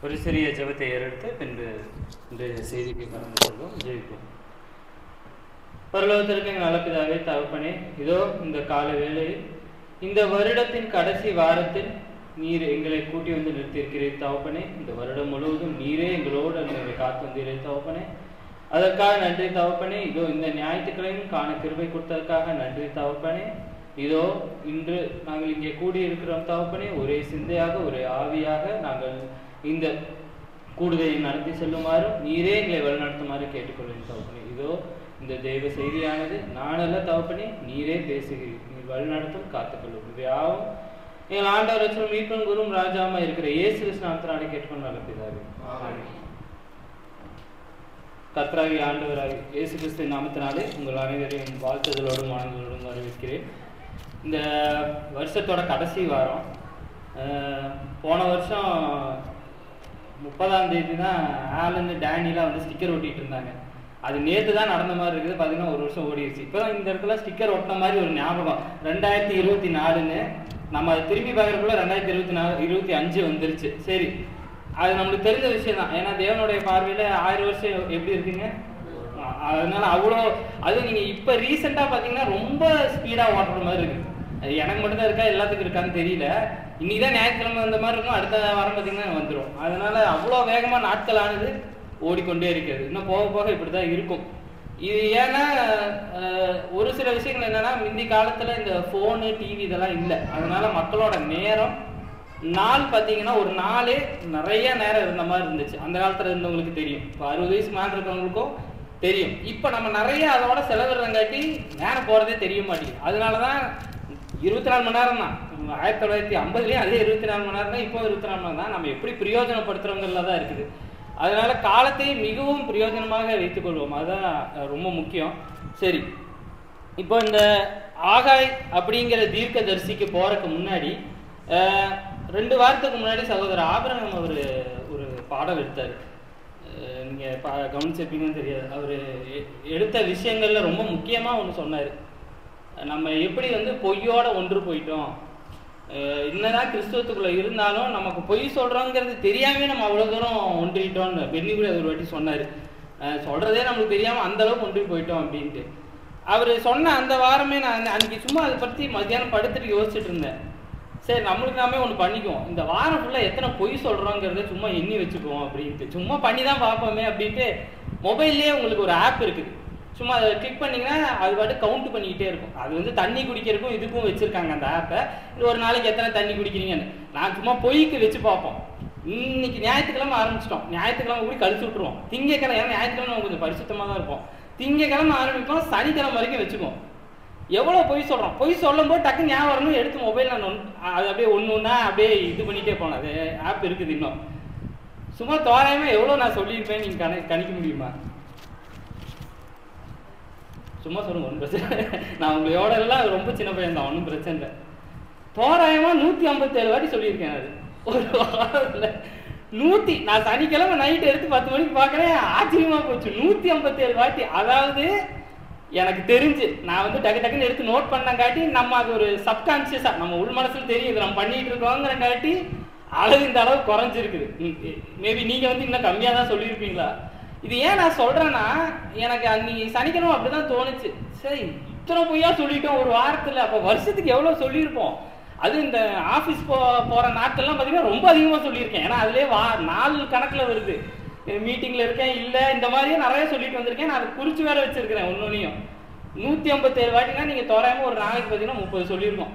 ஒரு சிறிய ஜெபத்தை ஏறெடுத்து பின்பு இன்றைய செய்திக்கு கடந்து செல்வோம். ஜெபிப்போம். பரலோகத்திற்கு எங்கள் நல்ல பிதாவே, தகப்பனே, இதோ இந்த கால வேளையில் இந்த வருடத்தின் கடைசி வாரத்தில் நீர் எங்களை கூட்டி வந்து நிறுத்தியிருக்கிறீர் தகப்பனே. இந்த வருடம் முழுவதும் நீரே எங்களோடு எங்களை காத்து வந்தீரே தகப்பனே. அதற்காக நன்றி தகப்பனே. இதோ இந்த ஞாயிற்றுக்கிழமையும் காண கிருபை கொடுத்ததற்காக நன்றி தகப்பனே. இதோ இன்று நாங்கள் இங்கே கூடி இருக்கிறோம் தகப்பனே. ஒரே சிந்தையாக ஒரே ஆவியாக நாங்கள் இந்த கூடுதலை நடத்தி செல்லுமாறும் நீரே எங்களை வழிநடத்துமாறு கேட்டுக்கொள்வேன் தகப்பனே. இதோ இந்த தெய்வ செய்தியானது நானல்ல தகப்பனே, நீரே பேசுகிறீர். நீர் வழிநடத்தும் காத்துக்கொள்ளும். இவையாவும் எங்கள் ஆண்டவர் மீட்பன் குரும் ராஜாமா இருக்கிற இயேசு கிறிஸ்து நாமத்தினாலே கேட்டுக்கொண்டு நல்ல பிதாவே. கர்த்தராகிய ஆண்டவராகிய இயேசு கிறிஸ்து நாமத்தினாலே உங்கள் அனைவரையும் வாழ்த்துதலோடும் ஆனந்தங்களோடும் வரவேற்கிறேன். இந்த வருஷத்தோட கடைசி வாரம். போன வருஷம் 30ஆம் தேதி தான் ஆலந்து டேனிலாம் வந்து ஸ்டிக்கர் ஒட்டிகிட்டு இருந்தாங்க. அது நேற்று தான் நடந்த மாதிரி இருக்குது. பார்த்தீங்கன்னா ஒரு வருஷம் ஓடிடுச்சு. இப்போ தான் இந்த இடத்துல ஸ்டிக்கர் ஒட்டின மாதிரி ஒரு ஞாபகம். 2024ன்னு நம்ம அதை திரும்பி பார்க்குறதுக்குள்ள 2025 வந்துருச்சு. சரி, அது நம்மளுக்கு தெரிஞ்ச விஷயம் தான். ஏன்னா தேவனுடைய பார்வையில் 1000 வருஷம் எப்படி இருக்குங்க. அதனால அவ்வளோ அது நீங்கள் இப்போ ரீசெண்டாக பார்த்தீங்கன்னா ரொம்ப ஸ்பீடாக ஓட்டுற மாதிரி இருக்குது. அது எனக்கு மட்டும்தான் இருக்கா, எல்லாத்துக்கும் இருக்கான்னு தெரியல. இன்னைக்கு தான் ஞாயிற்றுக்கிழமை வந்த மாதிரி இருக்கும், அடுத்த வாரம் பார்த்தீங்கன்னா வந்துடும். அதனால அவ்வளோ வேகமாக நாட்கள் ஆனது ஓடிக்கொண்டே இருக்கிறது. இன்னும் போக போக இப்படி தான் இருக்கும். இது ஏன்னா ஒரு சில விஷயங்கள் என்னன்னா, முந்தி காலத்தில் இந்த ஃபோனு டிவி இதெல்லாம் இல்லை. அதனால மக்களோட நேரம் நாள் பார்த்தீங்கன்னா ஒரு நாளே நிறைய நேரம் இருந்த மாதிரி இருந்துச்சு. அந்த காலத்தில் இருந்தவங்களுக்கு தெரியும். இப்போ 60 வயசு மேலே இருக்கிறவங்களுக்கும் தெரியும். இப்போ நம்ம நிறைய அதோட செலவிடுறங்காட்டி நேரம் போகிறதே தெரிய மாட்டேங்குது. அதனால தான் 24 மணி நேரம் தான். 1950 அதே 24 மணி நேரம் தான். இப்போ 24 மணி நேரம் தான். நம்ம எப்படி பிரயோஜனப்படுத்துறவங்கள தான் இருக்குது. அதனால காலத்தை மிகவும் பிரயோஜனமாக வைத்துக் கொள்வோம். அதுதான் ரொம்ப முக்கியம். சரி, இப்போ இந்த ஆகாய் அப்படிங்கிற தீர்க்க தரிசிக்கு போறதுக்கு முன்னாடி 2 வாரத்துக்கு முன்னாடி சகோதரர் ஆபிரகாம் அவர் ஒரு பாடம் எடுத்தார். நீங்கள் கவனிச்சிருப்பீங்கன்னு தெரியாது. அவர் எடுத்த விஷயங்கள்ல ரொம்ப முக்கியமாக ஒன்று சொன்னார். நம்ம எப்படி வந்து பொய்யோட ஒன்று போயிட்டோம். என்னதான் கிறிஸ்துவத்துக்குள்ள இருந்தாலும் நமக்கு பொய் சொல்றோங்கிறது தெரியாமே நம்ம அவ்வளவு தூரம் ஒன்றிட்டோம்னு பெண்ணி கூட ஒரு வாட்டி சொன்னாரு. சொல்றதே நம்மளுக்கு தெரியாம அந்த அளவுக்கு ஒன்றி போயிட்டோம் அப்படின்ட்டு அவர் சொன்ன அந்த வாரமே நான் அன்னைக்கு சும்மா அதை பற்றி மத்தியானம் படுத்துட்டு யோசிச்சுட்டு இருந்தேன். சரி, நம்மளுக்கு நாமே ஒன்று பண்ணிக்குவோம். இந்த வாரம் ஃபுல்லாக எத்தனை பொய் சொல்கிறோங்கிறத சும்மா எண்ணி வச்சுக்குவோம் அப்படின்ட்டு சும்மா பண்ணி தான் பார்ப்போமே அப்படின்ட்டு மொபைல்லேயே உங்களுக்கு ஒரு ஆப் இருக்குது. சும்மா அதை கிளிக் பண்ணிங்கன்னா அது பாட்டு கவுண்ட் பண்ணிக்கிட்டே இருக்கும். அது வந்து தண்ணி குடிக்கிறதுக்கும் இதுக்கும் வச்சுருக்காங்க அந்த ஆப்பை. ஒரு நாளைக்கு எத்தனை தண்ணி குடிக்கிறீங்கன்னு நான் சும்மா பொய்க்கு வச்சு பார்ப்போம். இன்னைக்கு ஞாயிற்றுக்கிழமை ஆரம்பிச்சிட்டோம். ஞாயிற்றுக்கிழமை கூட கழிச்சு விட்ருவோம். திங்கக்கிழமை, ஏன்னா ஞாயிற்றுக்கிழமை நம்ம கொஞ்சம் பரிசுத்தமாக தான் இருப்போம். திங்கக்கிழமை ஆரம்பிப்போம், சனிக்கிழமை வரைக்கும் வச்சுக்குவோம். எவ்வளோ பொய் சொல்கிறோம். பொய் சொல்லும் போது டக்குன்னு ஞாபகம் வரணும், எடுத்து மொபைல் நான் அது அப்படியே ஒன்று ஒன்றா அப்படியே இது பண்ணிகிட்டே போனோம். அது ஆப் இருக்குது இன்னும். சும்மா தோராயமாக எவ்வளோ நான் சொல்லியிருப்பேன் நீங்கள் கணிக்க முடியுமா? சும்மா சொல்லுங்க, ஒன்றும் பிரச்சனை. நான் உங்களோட எல்லாம் ரொம்ப சின்ன பையன் தான், ஒன்றும் பிரச்சனை இல்லை. தோராயமாக 157 வாட்டி சொல்லியிருக்கேன். அது ஒரு வாரத்தில் 100. நான் சனிக்கிழமை நைட்டு எடுத்து 10 மணிக்கு பார்க்குறேன். ஆச்சரியமாக போச்சு, 157 வாட்டி. அதாவது எனக்கு தெரிஞ்சு நான் வந்து டக்குன்னு எடுத்து நோட் பண்ணங்காட்டி நம்ம அது ஒரு சப்கான்சியஸாக நம்ம உள் மனசில் தெரியும் இது நம்ம பண்ணிட்டு இருக்கோங்கிறங்காட்டி அளவு இந்த அளவு குறைஞ்சிருக்குது. மேபி நீங்கள் வந்து இன்னும் கம்மியாக தான் சொல்லியிருப்பீங்களா? இது ஏன் நான் சொல்கிறேன்னா, எனக்கு அன்னைக்கு சனிக்கிழமை அப்படி தான் தோணுச்சு. சரி, இத்தனை பொய்யா சொல்லிட்டோம் ஒரு வாரத்தில். அப்போ வருஷத்துக்கு எவ்வளோ சொல்லியிருப்போம். அது இந்த ஆஃபீஸ் போகிற நாட்கள்லாம் பார்த்தீங்கன்னா ரொம்ப அதிகமாக சொல்லியிருக்கேன். ஏன்னா அதுலேயே நாள் கணக்கில் வருது. மீட்டிங்கில் இருக்கேன் இல்லை இந்த மாதிரியே நிறைய சொல்லிட்டு வந்திருக்கேன். நான் அதை குறித்து வேற வச்சுருக்கிறேன். ஒன்றையும் 157 வாட்டினா நீங்கள் தோராயமாக ஒரு நாளைக்கு பார்த்தீங்கன்னா 30 சொல்லியிருக்கோம்.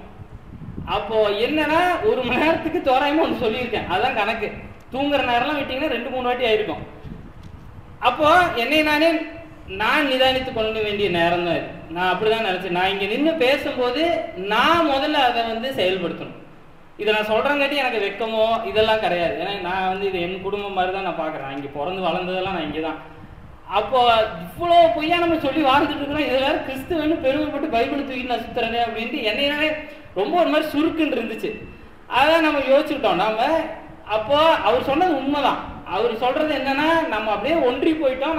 அப்போது என்னன்னா ஒரு மணி நேரத்துக்கு தோராயமாக ஒன்று சொல்லியிருக்கேன். அதுதான் கணக்கு. தூங்குற நேரம்லாம் விட்டிங்கன்னா 2-3 வாட்டி ஆயிருக்கும். அப்போ என்னை நான் நிதானித்து கொள்ள வேண்டிய நேரம் தான் இது. நான் அப்படிதான் நினைச்சேன். நான் இங்கே நின்று பேசும்போது நான் முதல்ல அதை வந்து செயல்படுத்தணும். இதை நான் சொல்கிறேங்காட்டி எனக்கு வெக்கமோ இதெல்லாம் கிடையாது. ஏன்னா நான் வந்து இது என் குடும்பம் மாதிரி தான் நான் பார்க்குறேன். நான் இங்கே பிறந்து வளர்ந்ததெல்லாம் நான் இங்கே தான். அப்போ இவ்வளோ பொய்யா நம்ம சொல்லி வாழ்ந்துட்டு இருக்கிறோம். இதில் வேறு கிறிஸ்துவன்னு பெருமைப்பட்டு பைபிள் தூக்கி நான் சுற்றுறேனே அப்படின்ட்டு என்னையே ரொம்ப ஒரு மாதிரி சுருக்குன்னு இருந்துச்சு. அதான் நம்ம யோசிச்சுக்கிட்டோம். நாம் அப்போ அவர் சொன்னது உண்மைதான். அவர் சொல்றது என்னன்னா, நம்ம அப்படியே ஒன்றி போயிட்டோம்.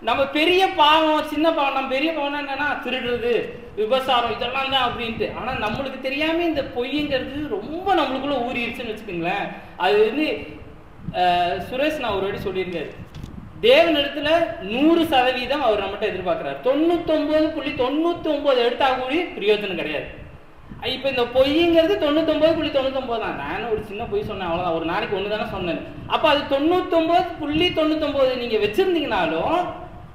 நம்ம பெரிய பாவம் சின்ன பாவம். நம்ம பெரிய பாவம்னா என்னன்னா திருடுறது, விபசாரம் இதெல்லாம் தான் அப்படின்ட்டு. ஆனா நம்மளுக்கு தெரியாம இந்த பொய்ங்கிறது ரொம்ப நம்மளுக்குள்ள ஊறிடுச்சுன்னு வச்சுக்கோங்களேன். அது வந்து சுரேஷ் நான் ஒரு வாட்டி சொல்லியிருக்காரு, தேவனிடத்துல 100% அவர் நம்மகிட்ட எதிர்பார்க்கிறார். 99.99 எடுத்தா கூட பிரயோஜனம் கிடையாது. இப்ப இந்த பொய்ங்கிறது 99.99 தான். நானும் ஒரு சின்ன பொய் சொன்னேன், அவ்வளவுதான். ஒரு நாளைக்கு ஒண்ணு தானே சொன்னேன். அப்ப அது 99.99 நீங்க வச்சிருந்தீங்கனாலும்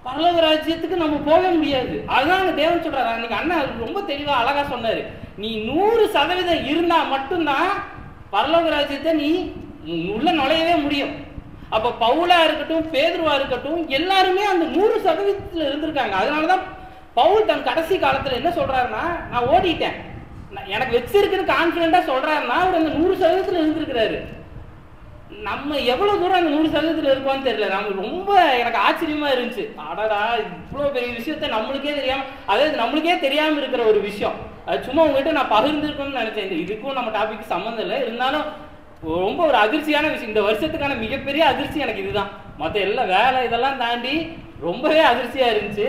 பரலோக ராஜ்யத்துக்கு நம்ம போக முடியாது. அதுதான் தேவன் சொல்றாரு. அன்னைக்கு அண்ணன் ரொம்ப தெளிவா அழகா சொன்னாரு, நீ 100% இருந்தா மட்டும்தான் பரலோக ராஜ்யத்தை நீ உள்ள நுழையவே முடியும். அப்ப பவுலா இருக்கட்டும், பேதுருவா இருக்கட்டும், எல்லாருமே அந்த 100% இருந்திருக்காங்க. அதனாலதான் பவுல் தன் கடைசி காலத்துல என்ன சொல்றாருன்னா, நான் ஓடிட்டேன், எனக்கு வச்சிருக்குன்னு கான்பிடண்டா சொல்றாருன்னா அவர் அந்த 100% இருந்திருக்கிறாரு. நம்ம எவ்வளவு தூரம் அந்த 100% இருக்கோம்னு தெரியல. நம்மளுக்கு ரொம்ப எனக்கு ஆச்சரியமா இருந்துச்சு. அடடா, இவ்வளவு பெரிய விஷயத்த நம்மளுக்கே தெரியாம, அதாவது நம்மளுக்கே தெரியாம இருக்கிற ஒரு விஷயம். அது சும்மா உங்ககிட்ட நான் பகிர்ந்துருக்கணும்னு நினைச்சேன். இதுக்கும் நம்ம டாபிக் சம்மந்தம் இல்லை, இருந்தாலும் ரொம்ப ஒரு அதிர்ச்சியான விஷயம். இந்த வருஷத்துக்கான மிகப்பெரிய அதிர்ச்சி எனக்கு இதுதான். மற்ற எல்லா வேலை இதெல்லாம் தாண்டி ரொம்பவே அதிர்ச்சியா இருந்துச்சு.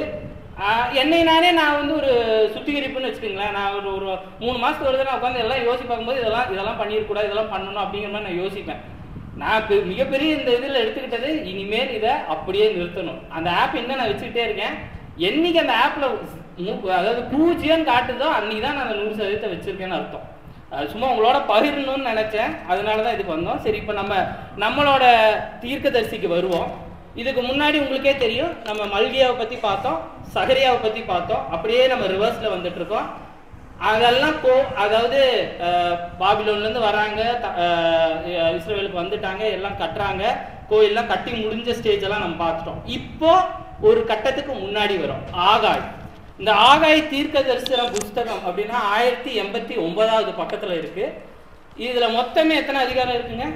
என்னை நானே நான் வந்து ஒரு சுத்திகரிப்புன்னு வச்சுக்கோங்களேன். நான் ஒரு 3 மாசத்துக்கு வருது நான் உட்காந்து எல்லாம் யோசி பார்க்கும்போது இதெல்லாம் பண்ணிருக்கூடாது, இதெல்லாம் பண்ணணும் அப்படிங்கிற மாதிரி நான் யோசிப்பேன். நான் மிகப்பெரிய இந்த இதில் எடுத்துக்கிட்டது, இனிமேல் இதை அப்படியே நிறுத்தணும். அந்த ஆப் என்ன நான் வச்சுக்கிட்டே இருக்கேன். என்னைக்கு அந்த ஆப்ல அதாவது 0 காட்டுதோ அன்னைக்கு தான் நான் அந்த 100% வச்சிருக்கேன்னு அர்த்தம். சும்மா உங்களோட பகிரணும்னு நினைச்சேன், அதனாலதான் இதுக்கு வந்தோம். சரி, இப்ப நம்மளோட தீர்க்கதரிசிக்கு வருவோம். இதுக்கு முன்னாடி உங்களுக்கே தெரியும், நம்ம மல்கியாவை பத்தி பார்த்தோம், சகரியாவை பத்தி பார்த்தோம். அப்படியே நம்ம ரிவர்ஸ்ல வந்துட்டு இருக்கோம். அதெல்லாம் அதாவது பாபிலோன்ல இருந்து வராங்க, இஸ்ரவேலுக்கு வந்துட்டாங்க, எல்லாம் கட்டுறாங்க, கோயிலெல்லாம் கட்டி முடிஞ்ச ஸ்டேஜ் எல்லாம் நம்ம பார்த்துட்டோம். இப்போ ஒரு கட்டத்துக்கு முன்னாடி வரும் ஆகாய். இந்த ஆகாய் தீர்க்க தரிசன புஸ்தகம் அப்படின்னா 1089வது பக்கத்துல இருக்கு. இதுல மொத்தமே எத்தனை அதிகாரம் இருக்குங்க?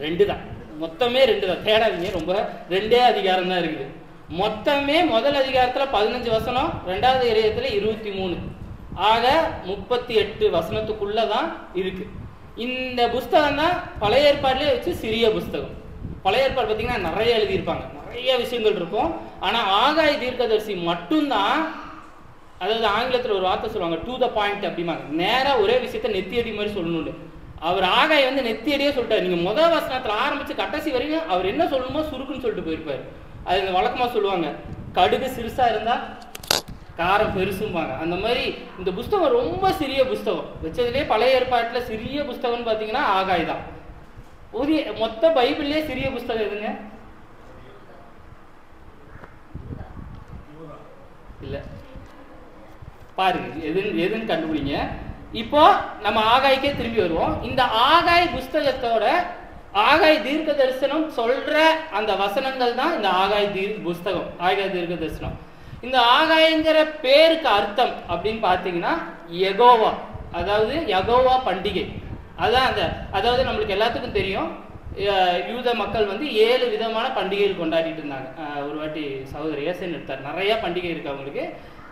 2 தான். மொத்தமே 2 தான். தேடாதீங்க, ரொம்ப 2 அதிகாரம் தான் இருக்குது. மொத்தமே முதல் அதிகாரத்துல 15 வசனம், 2வது அதிகாரத்துல 23, ஆக 38 வசனத்துக்குள்ளதான் இருக்கு. இந்த புஸ்தகம் தான் பழைய ஏற்பாடுலேயே வச்சு சிறிய புஸ்தகம். பழைய ஏற்பாடு பார்த்தீங்கன்னா நிறைய எழுதியிருப்பாங்க, நிறைய விஷயங்கள் இருக்கும். ஆனா ஆகாய் தீர்க்கதரிசி மட்டும்தான், அதாவது ஆங்கிலத்தில் ஒரு வார்த்தை சொல்லுவாங்க, டு த பாயிண்ட் அப்படிம்பாங்க. நேரா ஒரே விஷயத்த நெத்தியடி மாதிரி சொல்லணும்னு. அவர் ஆகாய் வந்து நெத்தியடியே சொல்லிட்டாரு. நீங்க முதல் வசனத்துல ஆரம்பிச்சு கடைசி வரைக்கும் அவர் என்ன சொல்லணுமோ சுருக்குன்னு சொல்லிட்டு போயிருப்பாரு. அது வழக்கமா சொல்லுவாங்க, கடுகு சிறுசா இருந்தா காரம் பெருசும்பாங்க. அந்த மாதிரி இந்த புஸ்தகம் ரொம்ப சிறிய புஸ்தகம். வச்சதுலேயே பழைய ஏற்பாட்டுல சிறிய புஸ்தகம்னு பாத்தீங்கன்னா ஆகாய் தான். மொத்த பைபிள்லயே சிறிய புஸ்தகம் எதுங்க? இல்ல, பாருங்க, எதுன்னு கண்டுபிடிங்க. இப்போ நம்ம ஆகாய்க்கே திரும்பி வருவோம். இந்த ஆகாய் புஸ்தகத்தோட ஆகாய் தீர்க்க தரிசனம் சொல்ற அந்த வசனங்கள் தான் இந்த ஆகாய் புஸ்தகம், ஆகாய் தீர்க்க தரிசனம். இந்த ஆகாய்ங்கிற பேருக்கு அர்த்தம் அப்படின்னு பாத்தீங்கன்னா யெகோவா, அதாவது யெகோவா பண்டிகை. அதான் அதாவது நம்மளுக்கு எல்லாத்துக்கும் தெரியும், யூத மக்கள் வந்து 7 விதமான பண்டிகைகள் கொண்டாடிட்டு இருந்தாங்க. ஒரு வாட்டி சகோதரர் ஏசன் எடுத்தார், நிறைய பண்டிகை இருக்கு அவங்களுக்கு.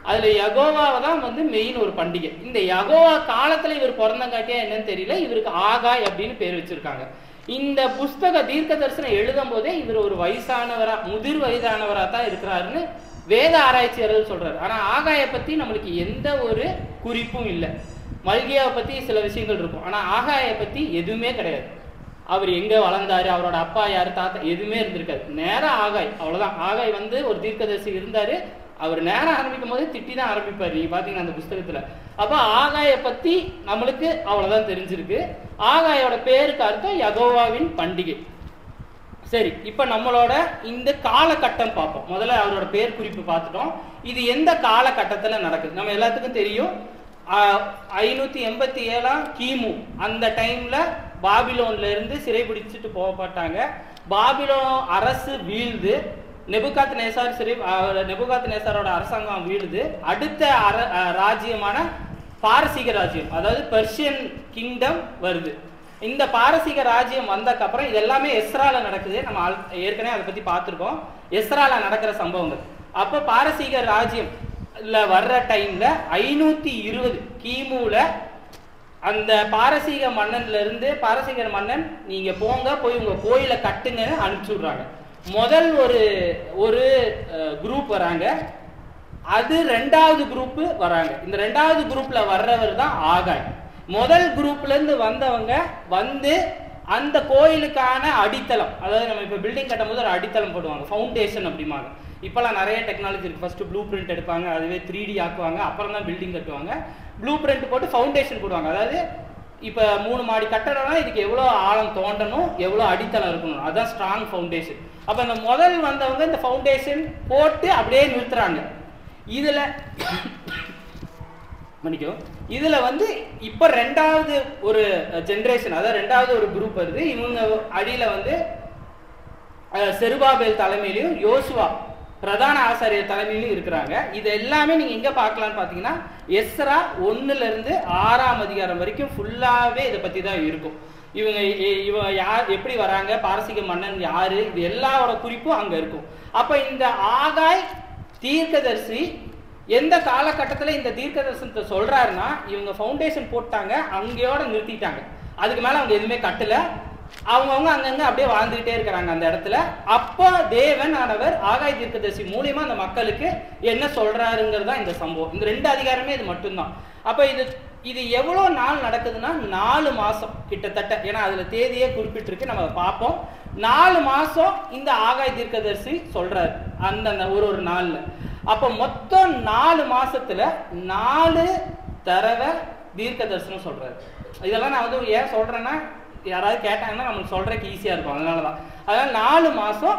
அதுல யெகோவாவை தான் வந்து மெயின் ஒரு பண்டிகை. இந்த யெகோவா காலத்துல இவர் பிறந்தங்காட்டியா என்னன்னு தெரியல, இவருக்கு ஆகாய் அப்படின்னு பேர் வச்சிருக்காங்க. இந்த புஸ்தக தீர்க்க தரிசனம் எழுதும் போதே இவர் ஒரு வயசானவரா, முதிர் வயதானவரா தான் இருக்கிறாருன்னு வேத ஆராய்ச்சியாளர்கள் சொல்றாரு. ஆனா ஆகாயை பத்தி நம்மளுக்கு எந்த ஒரு குறிப்பும் இல்லை. மல்கியாவை பத்தி சில விஷயங்கள் இருக்கும், ஆனா ஆகாயை பத்தி எதுவுமே கிடையாது. அவர் எங்க வளர்ந்தாரு, அவரோட அப்பா யாரு, தாத்தா, எதுவுமே இருந்திருக்காது. நேரம் ஆகாய், அவ்வளவுதான். ஆகாய் வந்து ஒரு தீர்க்கதரிசி இருந்தாரு. அவர் நேரம் ஆரம்பிக்கும் போது திட்டி தான் ஆரம்பிப்பாரு, நீங்க பாத்தீங்கன்னா அந்த புஸ்தகத்துல. அப்ப ஆகாயை பத்தி நம்மளுக்கு அவ்வளவுதான் தெரிஞ்சிருக்கு. ஆகாயோட பேருக்கு அர்த்தம் யெகோவாவின் பண்டிகை. சரி, இப்ப நம்மளோட இந்த காலகட்டம் பார்ப்போம். முதல்ல அவரோட பேர் குறிப்பு பார்த்துட்டோம். இது எந்த காலகட்டத்துல நடக்குது நம்ம எல்லாத்துக்கும் தெரியும். 587 கிமு அந்த டைம்ல பாபிலோன்ல இருந்து சிறைபிடிச்சிட்டு போகப்பட்டாங்க. பாபிலோன் அரசு வீழ்ந்து, நெபுகாத்நேசாரோட அரசாங்கம் வீழுது. அடுத்த ராஜ்யமான பாரசீக ராஜ்யம், அதாவது பெர்ஷியன் கிங்டம் வருது. இந்த பாரசீக ராஜ்யம் வந்தக்கு அப்புறம் இது எல்லாமே எஸ்ரால நடக்குது. நம்ம ஏற்கனவே அதை பத்தி பார்த்திருக்கோம், எஸ்ரால நடக்கிற சம்பவங்கள். அப்ப பாரசீக ராஜ்யம் வர்ற டைம்ல 520 கிமுல அந்த பாரசீக மன்னன்ல இருந்து, பாரசீக மன்னன் நீங்க போங்க, போய் உங்க கோயிலை கட்டுங்கன்னு அனுப்பிச்சு விடுறாங்க. முதல் ஒரு குரூப் வராங்க, அது 2வது குரூப் வராங்க. இந்த 2வது குரூப்ல வர்றவர் தான் ஆகாய். முதல் குரூப்ல இருந்து வந்தவங்க வந்து அந்த கோயிலுக்கான அடித்தளம், அதாவது நம்ம இப்போ பில்டிங் கட்டும் போது ஒரு அடித்தளம் போடுவாங்க, ஃபவுண்டேஷன் அப்படிம்பாங்க. இப்போலாம் நிறைய டெக்னாலஜி இருக்குது. ஃபஸ்ட்டு ப்ளூ பிரிண்ட் எடுப்பாங்க, அதுவே 3D ஆக்குவாங்க, அப்புறம் தான் பில்டிங் கட்டுவாங்க. ப்ளூ பிரிண்ட் போட்டு ஃபவுண்டேஷன் போடுவாங்க. அதாவது இப்போ 3 மாடி கட்டடம்னா இதுக்கு எவ்வளோ ஆழம் தோண்டணும், எவ்வளோ அடித்தளம் இருக்கணும், அதுதான் ஸ்ட்ராங் ஃபவுண்டேஷன். அப்போ அந்த முதல் வந்தவங்க இந்த ஃபவுண்டேஷன் போட்டு அப்படியே நிறுத்துறாங்க. இதில் மன்னிக்கும், இதில் வந்து இப்போ 2வது ஒரு ஜென்ரேஷன், அதாவது 2வது ஒரு குரூப் வருது. இவங்க அடியில் வந்து செருபாபேல் தலைமையிலையும் யோசுவா பிரதான ஆசாரியர் தலைமையிலும் இருக்கிறாங்க. இது எல்லாமே நீங்கள் எங்கே பார்க்கலான்னு பார்த்தீங்கன்னா எஸ்ரா 1லேருந்து 6ஆம் அதிகாரம் வரைக்கும் ஃபுல்லாகவே இதை பற்றி தான் இருக்கும். இவங்க யார், எப்படி வராங்க, பாரசீக மன்னன் யார், இது எல்லாரோட குறிப்பும் அங்கே இருக்கும். அப்போ இந்த ஆகாய் தீர்க்கதரிசி எந்த காலகட்டத்தில் இந்த தீர்க்க தரிசனத்தை சொல்கிறாருன்னா, இவங்க ஃபவுண்டேஷன் போட்டாங்க, அங்கேயோட நிறுத்திட்டாங்க, அதுக்கு மேலே அவங்க எதுவுமே கட்டலை, அவங்கவுங்க அங்கங்கே அப்படியே வாழ்ந்துகிட்டே இருக்கிறாங்க அந்த இடத்துல. அப்போ தேவன் ஆனவர் ஆகாய் தீர்க்கதரிசி மூலியமா அந்த மக்களுக்கு என்ன சொல்றாருங்கிறது தான் இந்த சம்பவம். இந்த 2 அதிகாரமே இது மட்டும்தான். அப்போ இது எவ்வளோ நாள் நடக்குதுன்னா 4 மாதம் கிட்டத்தட்ட, ஏன்னா அதில் தேதியே குறிப்பிட்டிருக்கு, நம்ம பார்ப்போம். 4 மாதம் இந்த ஆகாய் தீர்க்கதரிசி சொல்றாரு அந்த ஒரு நாளில். அப்போ மொத்தம் 4 மாசத்துல 4 தடவை தீர்க்க தரிசனம் சொல்றாரு. இதெல்லாம் நான் வந்து ஏன் சொல்றேன்னா, யாராவது கேட்டாங்கன்னா நம்மளுக்கு சொல்றதுக்கு ஈஸியா இருக்கும், அதனாலதான். அதனால 4 மாசம்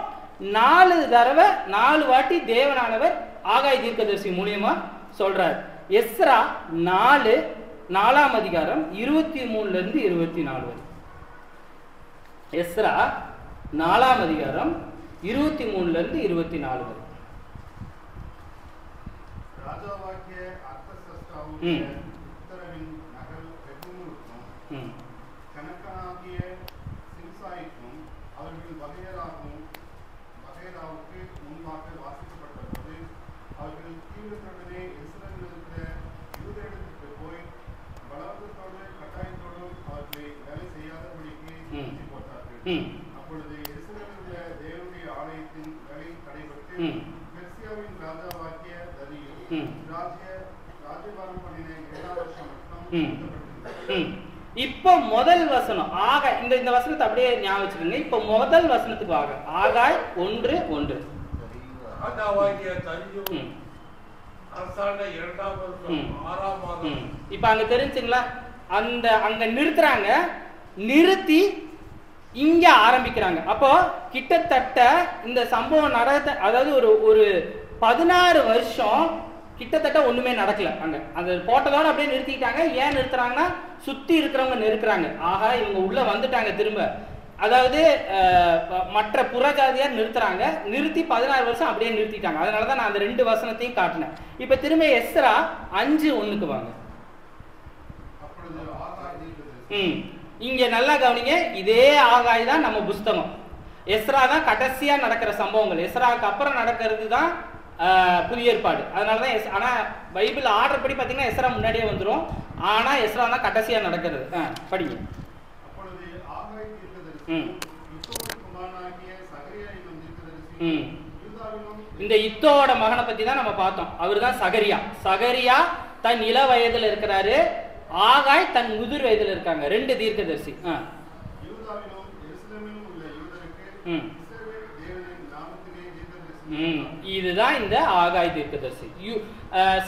4 தடவை 4 வாட்டி தேவனானவர் ஆகாய் தீர்க்கதரிசி மூலியமா சொல்றாரு. எஸ்ரா 4ஆம் அதிகாரம் 23லேருந்து 24 வரை. எஸ்ரா 4ஆம் அதிகாரம் 23லேருந்து 24 வரை. ராஜாவாகிய அர்தசஷ்டாவுடைய உத்தரவின் நகல் ரெகூமுக்கும் கணக்கனாகிய சிம்சாய்க்கும் அவர்கள் வகையராவுக்கு முன்பாக வாசிக்கப்பட்ட போது அவர்கள் தீவிரத்துடனே இஸ்ரவேலில் இருக்கிற யூதேடத்திற்கு போய் பலவந்தத்தோடு கட்டாயத்தோடும் அவர்களை வேலை செய்யாதபடிக்கு நிறுத்தி போட்டார்கள். அப்பொழுது இஸ்ரவேலில் உள்ள தேவனுடைய ஆலயத்தின் வேலை தடைபட்டு பெர்சியாவின் ராஜாவாகிய ராஜ்யபாரம் பண்ணின 7ஆம் வருஷம் மட்டும். இப்போ முதல் வசனம் ஆகாய், இந்த வசனத்தை அப்படியே ஞாபகம் வச்சுக்கோங்க. இப்போ முதல் வசனத்துக்கு வாங்க. ஆகாய் 1:1. இப்ப அங்க தெரிஞ்சுங்களா, அங்க நிறுத்துறாங்க, நிறுத்தி இங்க ஆரம்பிக்கிறாங்க. அப்போ கிட்டத்தட்ட இந்த சம்பவம் அதாவது ஒரு 16 வருஷம் கிட்டத்தட்ட ஒண்ணுமே நடக்கல. அங்க அந்த போட்டதோட அப்படியே நிறுத்திட்டாங்க. ஏன் நிறுத்துறாங்கன்னா, சுத்தி இருக்கிறவங்க நெருக்குறாங்க. ஆகா, இவங்க உள்ள வந்துட்டாங்க திரும்ப. அதாவது மற்ற புறஜாதியார் நிறுத்துறாங்க. நிறுத்தி 16 வருஷம் அப்படியே நிறுத்திட்டாங்க. அதனாலதான் நான் அந்த 2 வசனத்தையும் காட்டினேன். இப்ப திரும்ப எஸ்ரா 5:1 வாங்க. இங்க நல்லா கவனிங்க, இதே ஆகாய் தான் நம்ம புஸ்தகம். எஸ்ரா தான் கடைசியா நடக்கிற சம்பவங்கள். எஸ்ராவுக்கு அப்புறம் நடக்கிறது தான் புதிய ஏற்பாடு. அதனாலதான் ஆனா பைபிள் ஆர்டர் படி பாத்தீங்கன்னா எஸ்ரா முன்னாடியே வந்துடும். ஆனா எஸ்ரா தான் கடைசியா நடக்கிறது. படிங்க. இந்த இத்தோட மகனை பத்தி தான் நம்ம பார்த்தோம். அவரு தான் சகரியா. சகரியா தன் இள வயதுல இருக்கிறாரு, ஆகாய் தன் முதிர் வயதுல இருக்காங்க. 2 தீர்க்கதரிசி. இதுதான் இந்த ஆகாய் தீர்க்கதரிசி.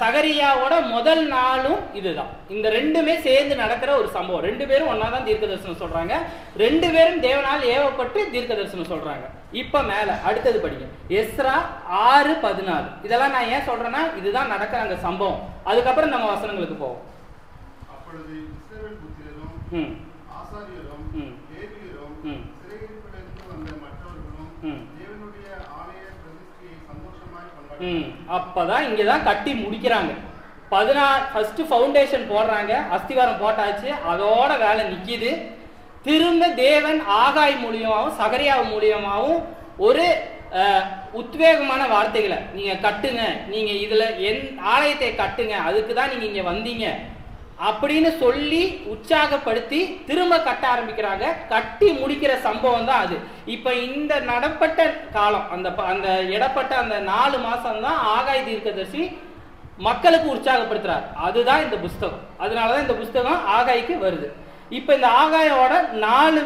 சகரியாவோட முதல் நாளும் இதுதான். இந்த 2மே சேர்ந்து நடக்கிற ஒரு சம்பவம். 2 பேரும் ஒன்னாதான் தீர்க்க தரிசனம் சொல்றாங்க. 2 பேரும் தேவனால் ஏவப்பட்டு தீர்க்க தரிசனம் சொல்றாங்க. இப்ப மேல அடுத்தது படிங்க. எஸ்ரா 6:14. இதெல்லாம் நான் ஏன் சொல்றேன்னா, இதுதான் நடக்கிற அந்த சம்பவம். அதுக்கப்புறம் நம்ம வசனங்களுக்கு போவோம். அப்பொழுது இஸ்ரவேல் புத்திரரும் ஆசாரியரும் லேவியரும் சிறையிருப்பிலிருந்து வந்த மற்றவர்களும் தேவனுடைய ஆலய பிரதிஷ்டையை சந்தோஷமாய் கொண்டாடினார்கள். அப்பதான் இங்கதான் கட்டி முடிக்கிறாங்க. 16 ஃபர்ஸ்ட் ஃபவுண்டேஷன் போடுறாங்க, அஸ்திவாரம் போட்டாச்சு, அதோட வேலை நிக்கிது. திரும்ப தேவன் ஆகாய் மூலியமாகவும் சகரியா மூலியமாகவும் ஒரு உத்வேகமான வார்த்தைகளை, நீங்க கட்டுங்க, நீங்க இதுல என் ஆலயத்தை கட்டுங்க, அதுக்கு தான் நீங்க இங்க வந்தீங்க அப்படின்னு சொல்லி உற்சாகப்படுத்தி திரும்ப கட்ட ஆரம்பிக்கிறாங்க. கட்டி முடிக்கிற சம்பவம் தான் அது. இப்ப இந்த நடப்பட்ட காலம், அந்த இடப்பட்ட அந்த 4 மாசம் தான் ஆகாய் தீர்க்கதரிசி மக்களுக்கு உற்சாகப்படுத்துறார். அதுதான் இந்த புஸ்தகம். அதனாலதான் இந்த புஸ்தகம் ஆகாய்க்கு வருது. இப்ப இந்த ஆகாயோட 4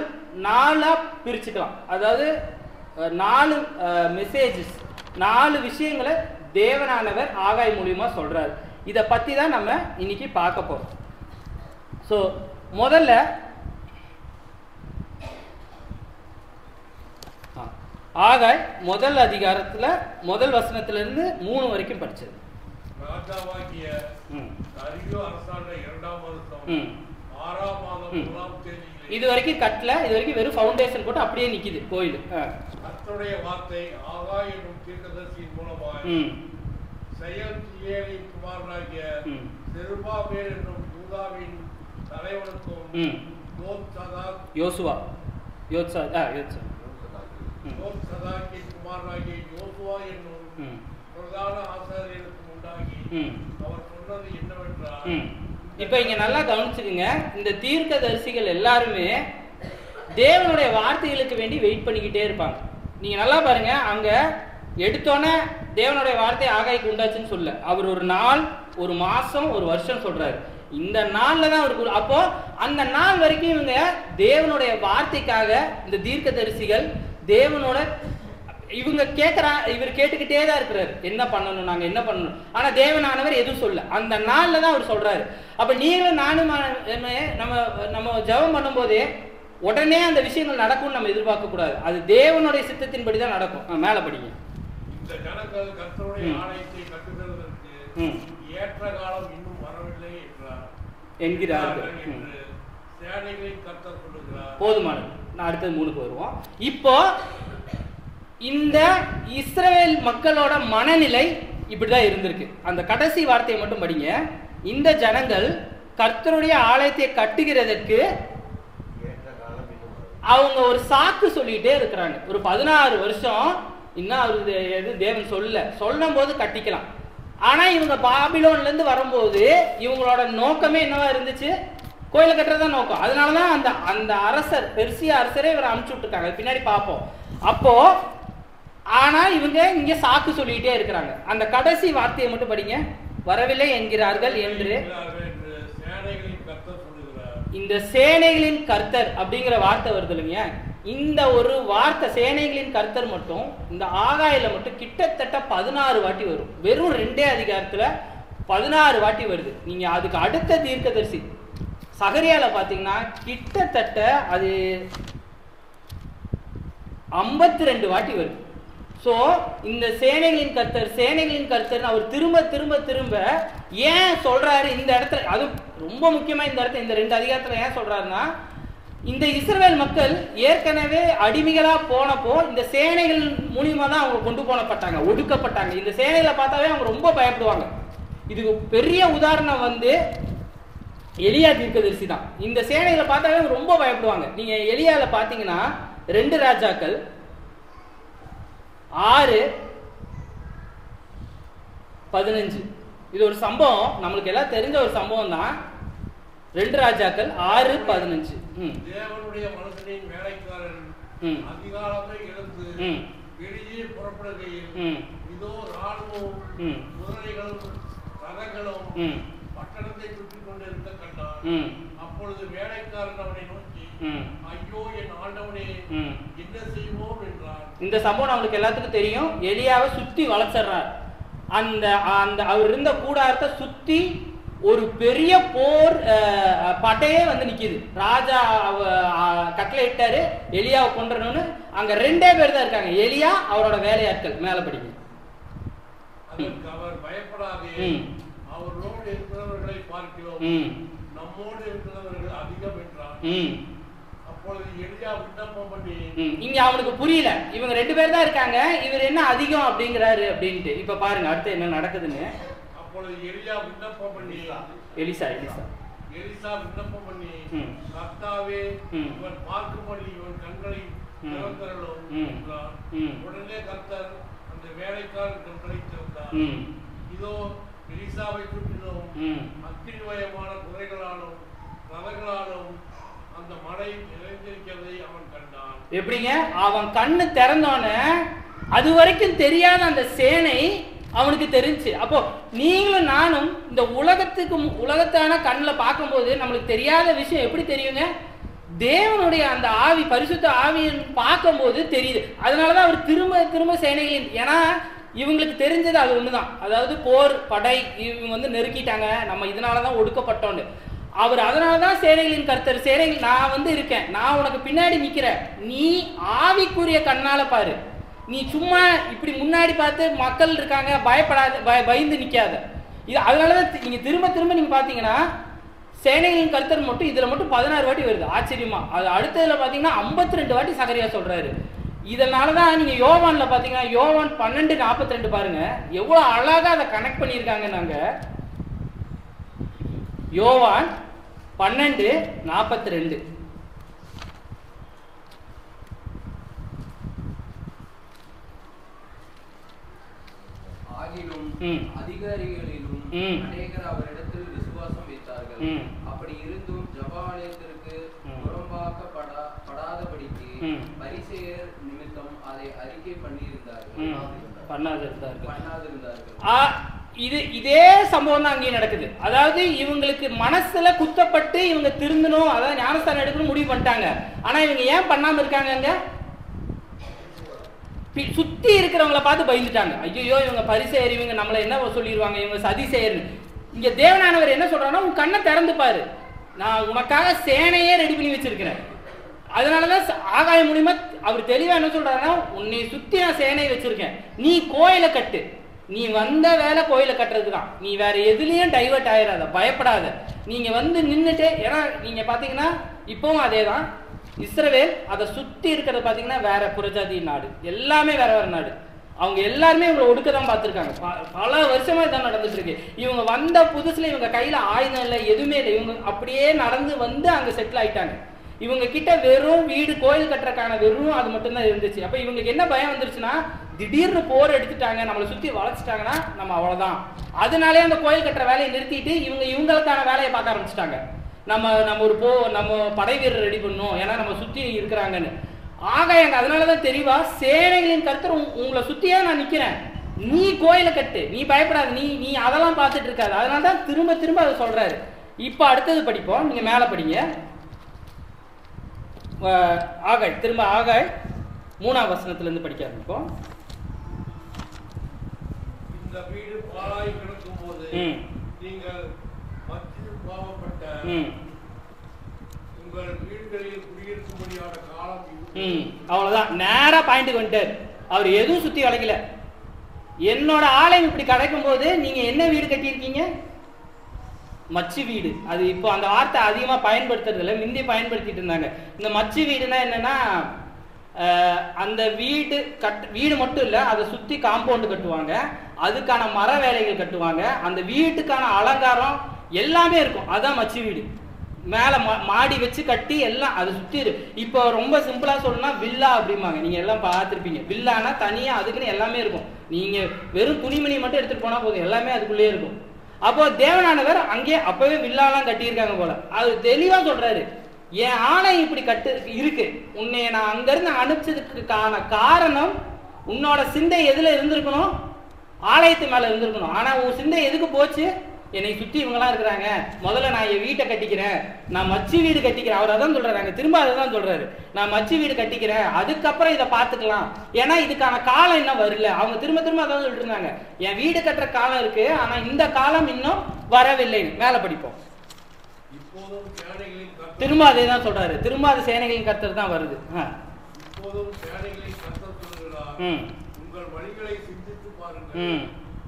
4 பிரிச்சுக்கலாம். அதாவது 4 மெசேஜஸ், 4 விஷயங்களை தேவனானவர் ஆகாய் மூலியமா சொல்றாரு. இதை பத்தி தான் நம்ம இன்னைக்கு பார்க்க போறோம். ஸோ முதல்ல ஆகாய் முதல் அதிகாரத்துல முதல் வசனத்துல இருந்து 3 வரைக்கும் படிச்சது. ராஜாவாகிய தரியு அரசாண்ட 2ஆம் வருஷம் 6ஆம் மாதம் 1ஆம் தேதியிலே இது வரைக்கும் கட்டல, இது வரைக்கும் வெறும் ஃபவுண்டேஷன் போட்டு அப்படியே நிக்குது கோயில். கர்த்தருடைய வார்த்தை ஆகாய் என்னும் தீர்க்கதரிசியின் மூலமாய் செயல்தியேலின் குமாரனாகிய செருபாபேல் என்னும் யூதாவின் தலைவனுக்கும் யோசுவா யோத்சதாக்கின் குமாரனாகிய யோசுவா என்னும் பிரதான ஆசாரியனுக்கும் உண்டாகி அவர் சொன்னது என்னவென்றால், இப்ப இங்க நல்லா கவனிச்சுக்குங்க. இந்த தீர்க்கதரிசிகள் எல்லாருமே தேவனுடைய வார்த்தைகளுக்கு வேண்டி வெயிட் பண்ணிக்கிட்டே இருப்பாங்க. நீங்க நல்லா பாருங்க, அங்க எடுத்தோன்னே தேவனுடைய வார்த்தை ஆகாய்க்கு உண்டாச்சுன்னு சொல்ல, அவர் ஒரு நாள், ஒரு மாசம், ஒரு வருஷம் சொல்றாரு. இந்த நாள்ல தான் அவருக்கு, அப்போ அந்த நாள் வரைக்கும் இவங்க தேவனுடைய வார்த்தைக்காக இந்த தீர்க்கதரிசிகள் தேவனோட இவங்க இவர் கேட்டுக்கிட்டே தான் இருக்கிறாரு, என்ன பண்ணணும், நாங்க என்ன பண்ணணும். ஆனா தேவனானவர் எதுவும் சொல்ல, அந்த நாள்ல தான் அவர் சொல்றாரு. அப்ப நீங்களும் நானும் நம்ம ஜெபம் பண்ணும் போதே உடனே அந்த விஷயங்கள் நடக்கும்னு நம்ம எதிர்பார்க்க கூடாது. அது தேவனுடைய சித்தத்தின்படி தான் நடக்கும். மேல படிங்க. இந்த ஜனங்கள் கர்த்தருடைய ஆலயத்தை கட்டுகிறதற்கு ஏற்ற காலம் இன்னும் வரவில்லை என்கிறார்கள் என்று சேனைகளின் கர்த்தர் சொல்லுகிறார். போதுமானது. நான் அடுத்தது 3க்கு வருவோம். இப்போ இந்த இஸ்ரவேல் மக்களோட மனநிலை இப்படிதான் இருந்திருக்கு. அந்த கடைசி வார்த்தையை மட்டும் படிங்க. இந்த ஜனங்கள் கர்த்தருடைய ஆலயத்தை கட்டுகிறதற்கு அவங்க ஒரு சாக்கு சொல்லிட்டே இருக்கிறாங்க. ஒரு 16 வருஷம் இன்னும் அவரு தேவன் சொல்லும் போது கட்டிக்கலாம். ஆனா இவங்க பாபிலோன்ல இருந்து வரும்போது இவங்களோட நோக்கமே என்னவா இருந்துச்சு? கோயிலை கட்டுறதுதான் நோக்கம். அதனாலதான் அந்த அரசர், பெர்சியா அரசரே இவரை அனுப்பிச்சு விட்டுருக்காங்க. பின்னாடி பார்ப்போம். அப்போ ஆனா இவங்க இங்க சாக்கு சொல்லிட்டே இருக்கிறாங்க. அந்த கடைசி வார்த்தையை மட்டும் படிங்க. வரவில்லை என்கிறார்கள் என்று இந்த சேனைகளின் கர்த்தர் அப்படிங்கிற வார்த்தை வருது இல்லைங்க. இந்த ஒரு வார்த்தை சேனைகளின் கர்த்தர் மட்டும் இந்த ஆகாயில மட்டும் கிட்டத்தட்ட 16 வாட்டி வரும். வெறும் 2 அதிகாரத்துல 16 வாட்டி வருது. நீங்க அதுக்கு அடுத்த தீர்க்கதரிசி சகரியால பாத்தீங்கன்னா கிட்டத்தட்ட அது 52 வாட்டி வருது. ஸோ இந்த சேனைகளின் கர்த்தர் அவர் திரும்ப திரும்ப திரும்ப ஏன் சொல்றாரு இந்த இடத்துல? அது ரொம்ப முக்கியமா இந்த இடத்துல இந்த 2 அதிகாரத்துல ஏன் சொல்றாருன்னா, இந்த இஸ்ரவேல் மக்கள் ஏற்கனவே அடிமைகளா போனப்போ இந்த சேனைகள் மூலியமா தான் அவங்க கொண்டு போனப்பட்டாங்க, ஒடுக்கப்பட்டாங்க. இந்த சேனைகளை பார்த்தாவே அவங்க ரொம்ப பயப்படுவாங்க. இதுக்கு பெரிய உதாரணம் எலியா தீர்க்கதரிசி தான். இந்த சேனைகளை பார்த்தாவே அவங்க ரொம்ப பயப்படுவாங்க. நீங்க எலியால பாத்தீங்கன்னா 2 ராஜாக்கள் 6:15 இது ஒரு சம்பவம், நம்மளுக்கு எல்லாம் தெரிஞ்ச ஒரு சம்பவம் தான். 2 ராஜாக்கள் 6:15. தேவனுடைய மனுஷனின் வேலைக்காரன் அதிகாலமே எழுந்து வெளியே புறப்படுகையில் இதோ ராணுவம் குதிரைகளும் ரதங்களும் பட்டணத்தை சுற்றி கொண்டு இருக்க கண்டான். அப்பொழுது வேலைக்காரன் அவனை நோக்கி, ஐயோ என் ஆண்டவனே, என்ன செய்வோம் என்றார். இந்த சம்பவம் அவங்களுக்கு எல்லாத்துக்கும் தெரியும். எலியாவை சுத்தி வளைச்சிடுறார். அந்த அவர் இருந்த கூடாரத்தை சுத்தி ஒரு பெரிய போர் பட்டையே நிக்குது. ராஜா கட்டளை இட்டாரு எலியாவை கொன்றணும்னு. அங்க 2 பேர் தான் இருக்காங்க, எலியா அவரோட வேலையாட்கள். மேல படிங்க. அவர் பயப்படாதே, அவரோடு இருக்கிறவர்களை பார்க்கிறோம், நம்மோடு இருக்கிறவர்கள் அதிகம் என்றார். அப்பொழுது எலியா விண்ணப்பம் பண்ணி, இங்க அவனுக்கு புரியல, இவங்க 2 பேர் தான் இருக்காங்க, இவர் என்ன அதிகம் அப்படிங்கிறாரு அப்படின்ட்டு. இப்ப பாருங்க அடுத்து என்ன நடக்குதுன்னு. அப்பொழுது எலியா விண்ணப்பம் பண்ணி, எலிசா விண்ணப்பம் பண்ணி, கர்த்தாவே இவன் பார்க்கும்படி இவன் கண்களை திறந்தருளும் என்றார். உடனே கர்த்தர் அந்த வேலைக்காரன் கண்களை திறந்தார். இதோ எலிசாவை சுற்றிலும் அக்கினிமயமான குதிரைகளாலும் ரதங்களாலும் அந்த மலை நிறைந்திருக்கிறதை அவன் கண்டான். எப்படிங்க? அவன் கண்ணு திறந்தோன்னு அது வரைக்கும் தெரியாத அந்த சேனை அவனுக்கு தெரிஞ்சு. அப்போ நீங்களும் நானும் இந்த உலகத்தான கண்ணில் பார்க்கும்போது நம்மளுக்கு தெரியாத விஷயம் எப்படி தெரியுங்க? தேவனுடைய அந்த ஆவி, பரிசுத்த ஆவியை பார்க்கும்போது தெரியுது. அதனாலதான் அவர் திரும்ப திரும்ப சேனைகளின், ஏன்னா இவங்களுக்கு தெரிஞ்சது அது ஒண்ணுதான், அதாவது போர் படை இவங்க வந்து நெருக்கிட்டாங்க, நம்ம இதனாலதான் ஒடுக்கப்பட்டோன்னு. அவர் அதனாலதான் சேனைகளின் கர்த்தர், சேனைகள் நான் வந்து இருக்கேன், நான் உனக்கு பின்னாடி நிக்கிறேன், நீ ஆவிக்குரிய கண்ணால பாரு, நீ சும்மா இப்படி முன்னாடி பார்த்து மக்கள் இருக்காங்க பயப்படாத, பயந்து நிக்காத. இது அதனாலதான் நீங்க திரும்ப திரும்ப நீங்க பாத்தீங்கன்னா சேனைகளின் கர்த்தர் மட்டும் இதுல மட்டும் 16 வாட்டி வருது. ஆச்சரியமா. அது அடுத்ததுல பாத்தீங்கன்னா 52 வாட்டி சகரியா சொல்றாரு. இதனாலதான் நீங்க யோவான்ல பாத்தீங்கன்னா யோவான் 12:42 பாருங்க, எவ்வளவு அழகா அதை கனெக்ட் பண்ணியிருக்காங்க. நாங்க யோவான் 12:42 அதிகாரிகளிலும் அநேகர் அவரிடத்தில் விசுவாசம் வைத்தார்கள். அப்படி இருந்தும் ஜெப ஆலயத்திற்கு புறம்பாக்கப்படாதபடிக்கு பரிசேயர் நிமித்தம் அதை அறிக்கை பண்ணாதிருந்தார்கள். இதே சம்பவம் தான் அங்கேயும் நடக்குது. அதாவது இவங்களுக்கு மனசுல குத்தப்பட்டு இவங்க திருந்தணும், அதாவது ஞானஸ்தானம் எடுக்கணும் முடிவு பண்ணிட்டாங்க. ஆனா இவங்க ஏன் பண்ணாம இருக்காங்க? சுத்தி இருக்கிறவங்களை பார்த்து பயந்துட்டாங்க. ஐயோ இவங்க பரிசேயர், இவங்க நம்மளை என்ன சொல்லிடுவாங்க, இவங்க சதிசேயர்னு. இங்க தேவனானவர் என்ன சொல்றாருன்னா, உன் கண்ணை திறந்து பாரு, நான் உனக்காக சேனையே ரெடி பண்ணி வச்சிருக்கிறேன். அதனாலதான் ஆகாய மூலியமா அவர் தெளிவா என்ன சொல்றாருன்னா, உன்னை சுத்தி நான் சேனையை வச்சிருக்கேன், நீ கோயிலை கட்டு, நீ வந்த வேலை கோயிலை கட்டுறதுக்கு தான், நீ வேற எதுலயும் டைவர்ட் ஆயிடாத, பயப்படாத, நீங்க வந்து நின்றுட்டு. ஏன்னா நீங்க பாத்தீங்கன்னா இப்பவும் அதே தான், இஸ்ரவேல் அதை சுத்தி இருக்கிறது பாத்தீங்கன்னா வேற புறஜாதி நாடு, எல்லாமே வேற வேற நாடு. அவங்க எல்லாருமே இவங்களை ஒடுக்க தான் பார்த்துருக்காங்க. பல வருஷமா இதான் நடந்துட்டு இருக்கு. இவங்க வந்த புதுசுல இவங்க கையில ஆயுதம் இல்லை, எதுவுமே இல்லை, இவங்க அப்படியே நடந்து வந்து அங்க செட்டில் ஆயிட்டாங்க. இவங்க கிட்ட வெறும் வீடு கோயில் கட்டுறக்கான வெறும் அது மட்டும்தான் இருந்துச்சு. அப்ப இவங்களுக்கு என்ன பயம் வந்துருச்சுன்னா, திடீர்னு போர் எடுத்துட்டாங்க, நம்மளை சுத்தி வளைச்சிட்டாங்கன்னா நம்ம அவ்வளவுதான். அதனாலே அந்த கோயில் கட்டுற வேலையை நிறுத்திட்டு இவங்களுக்கான வேலையை பார்க்க ஆரம்பிச்சிட்டாங்க. நம்ம படை வீரர் ரெடி பண்ணணும், ஏன்னா நம்ம சுத்தி இருக்கிறாங்கன்னு. ஆகாயங்க அதனாலதான் தெளிவா சேனைகளின் கர்த்தர் உங்களை சுத்தியா நான் நிக்கிறேன், நீ கோயிலை கட்டு, நீ பயப்படாத, நீ அதெல்லாம் பார்த்துட்டு இருக்காது. அதனாலதான் திரும்ப திரும்ப அதை சொல்றாரு. இப்ப அடுத்தது படிப்போம், நீங்க மேல படிங்க. ஆகாய், திரும்ப ஆகாய் 3ஆம் வசனத்துல இருந்து படிக்க ஆரம்பிப்போம். இந்த வீடு பாழாய் கிடக்கும் போது நீங்கள் மத்தியில் பாவப்பட்ட உங்கள் வீடுகளில் குடியிருக்கும்படியான காலம் இது. அவ்வளவுதான், நேரா பாயிண்ட் வந்துட்டார். அவர் எதுவும் சுத்தி வளைக்கல. என்னோட ஆலயம் இப்படி கிடைக்கும் போது நீங்க என்ன வீடு கட்டியிருக்கீங்க? மச்சு வீடு. அது இப்போ அந்த வார்த்தை அதிகமா பயன்படுத்துறது இல்லை, முந்தி பயன்படுத்திட்டு இருந்தாங்க. இந்த மச்சு வீடுனா என்னன்னா, அந்த வீடு மட்டும் இல்லை, அதை சுத்தி காம்பவுண்டு கட்டுவாங்க, அதுக்கான மர வேலைகள் கட்டுவாங்க, அந்த வீட்டுக்கான அலங்காரம் எல்லாமே இருக்கும். அதான் மச்சு வீடு. மேல மாடி வச்சு கட்டி எல்லாம் அதை சுத்தி. இப்போ ரொம்ப சிம்பிளா சொல்லணும்னா வில்லா அப்படிம்பாங்க, நீங்க எல்லாம் பார்த்துருப்பீங்க. வில்லானா தனியா அதுக்குன்னு எல்லாமே இருக்கும். நீங்க வெறும் துணிமணி மட்டும் எடுத்துட்டு போனா போதும், எல்லாமே அதுக்குள்ளேயே இருக்கும். அப்போ தேவனானவர் அங்கே அப்பவே வில்லாலாம் கட்டியிருக்காங்க போல. அது தெளிவா சொல்றாரு, என் ஆலயம் இப்படி இருக்கு, உன்னை நான் அங்கிருந்து அனுப்பிச்சதுக்கான காரணம் உன்னோட சிந்தை எதுல இருந்திருக்கணும்? ஆலயத்து மேல இருந்திருக்கணும். ஆனா உன் சிந்தை எதுக்கு போச்சு? என்னை சுத்தி இவங்கெல்லாம் இருக்கிறாங்க, முதல்ல நான் என் வீட்டை கட்டிக்கிறேன், நான் மச்சு வீடு கட்டிக்கிறேன். அவர் அதான் சொல்றாங்க, திரும்ப அதான் சொல்றாரு, நான் மச்சு வீடு கட்டிக்கிறேன், அதுக்கப்புறம் இதை பார்த்துக்கலாம், ஏன்னா இதுக்கான காலம் இன்னும் வரல. அவங்க திரும்ப திரும்ப அதான் சொல்லிட்டு இருந்தாங்க, என் வீடு கட்டுற காலம் இருக்கு, ஆனா இந்த காலம் இன்னும் வரவில்லை. மேல படிப்போம். திரும்ப அதே தான் சொல்றாரு, திரும்ப அது சேனைகளின் கர்த்தர் தான் வருது. உங்கள் வழிகளை சிந்தித்து பாருங்கள்,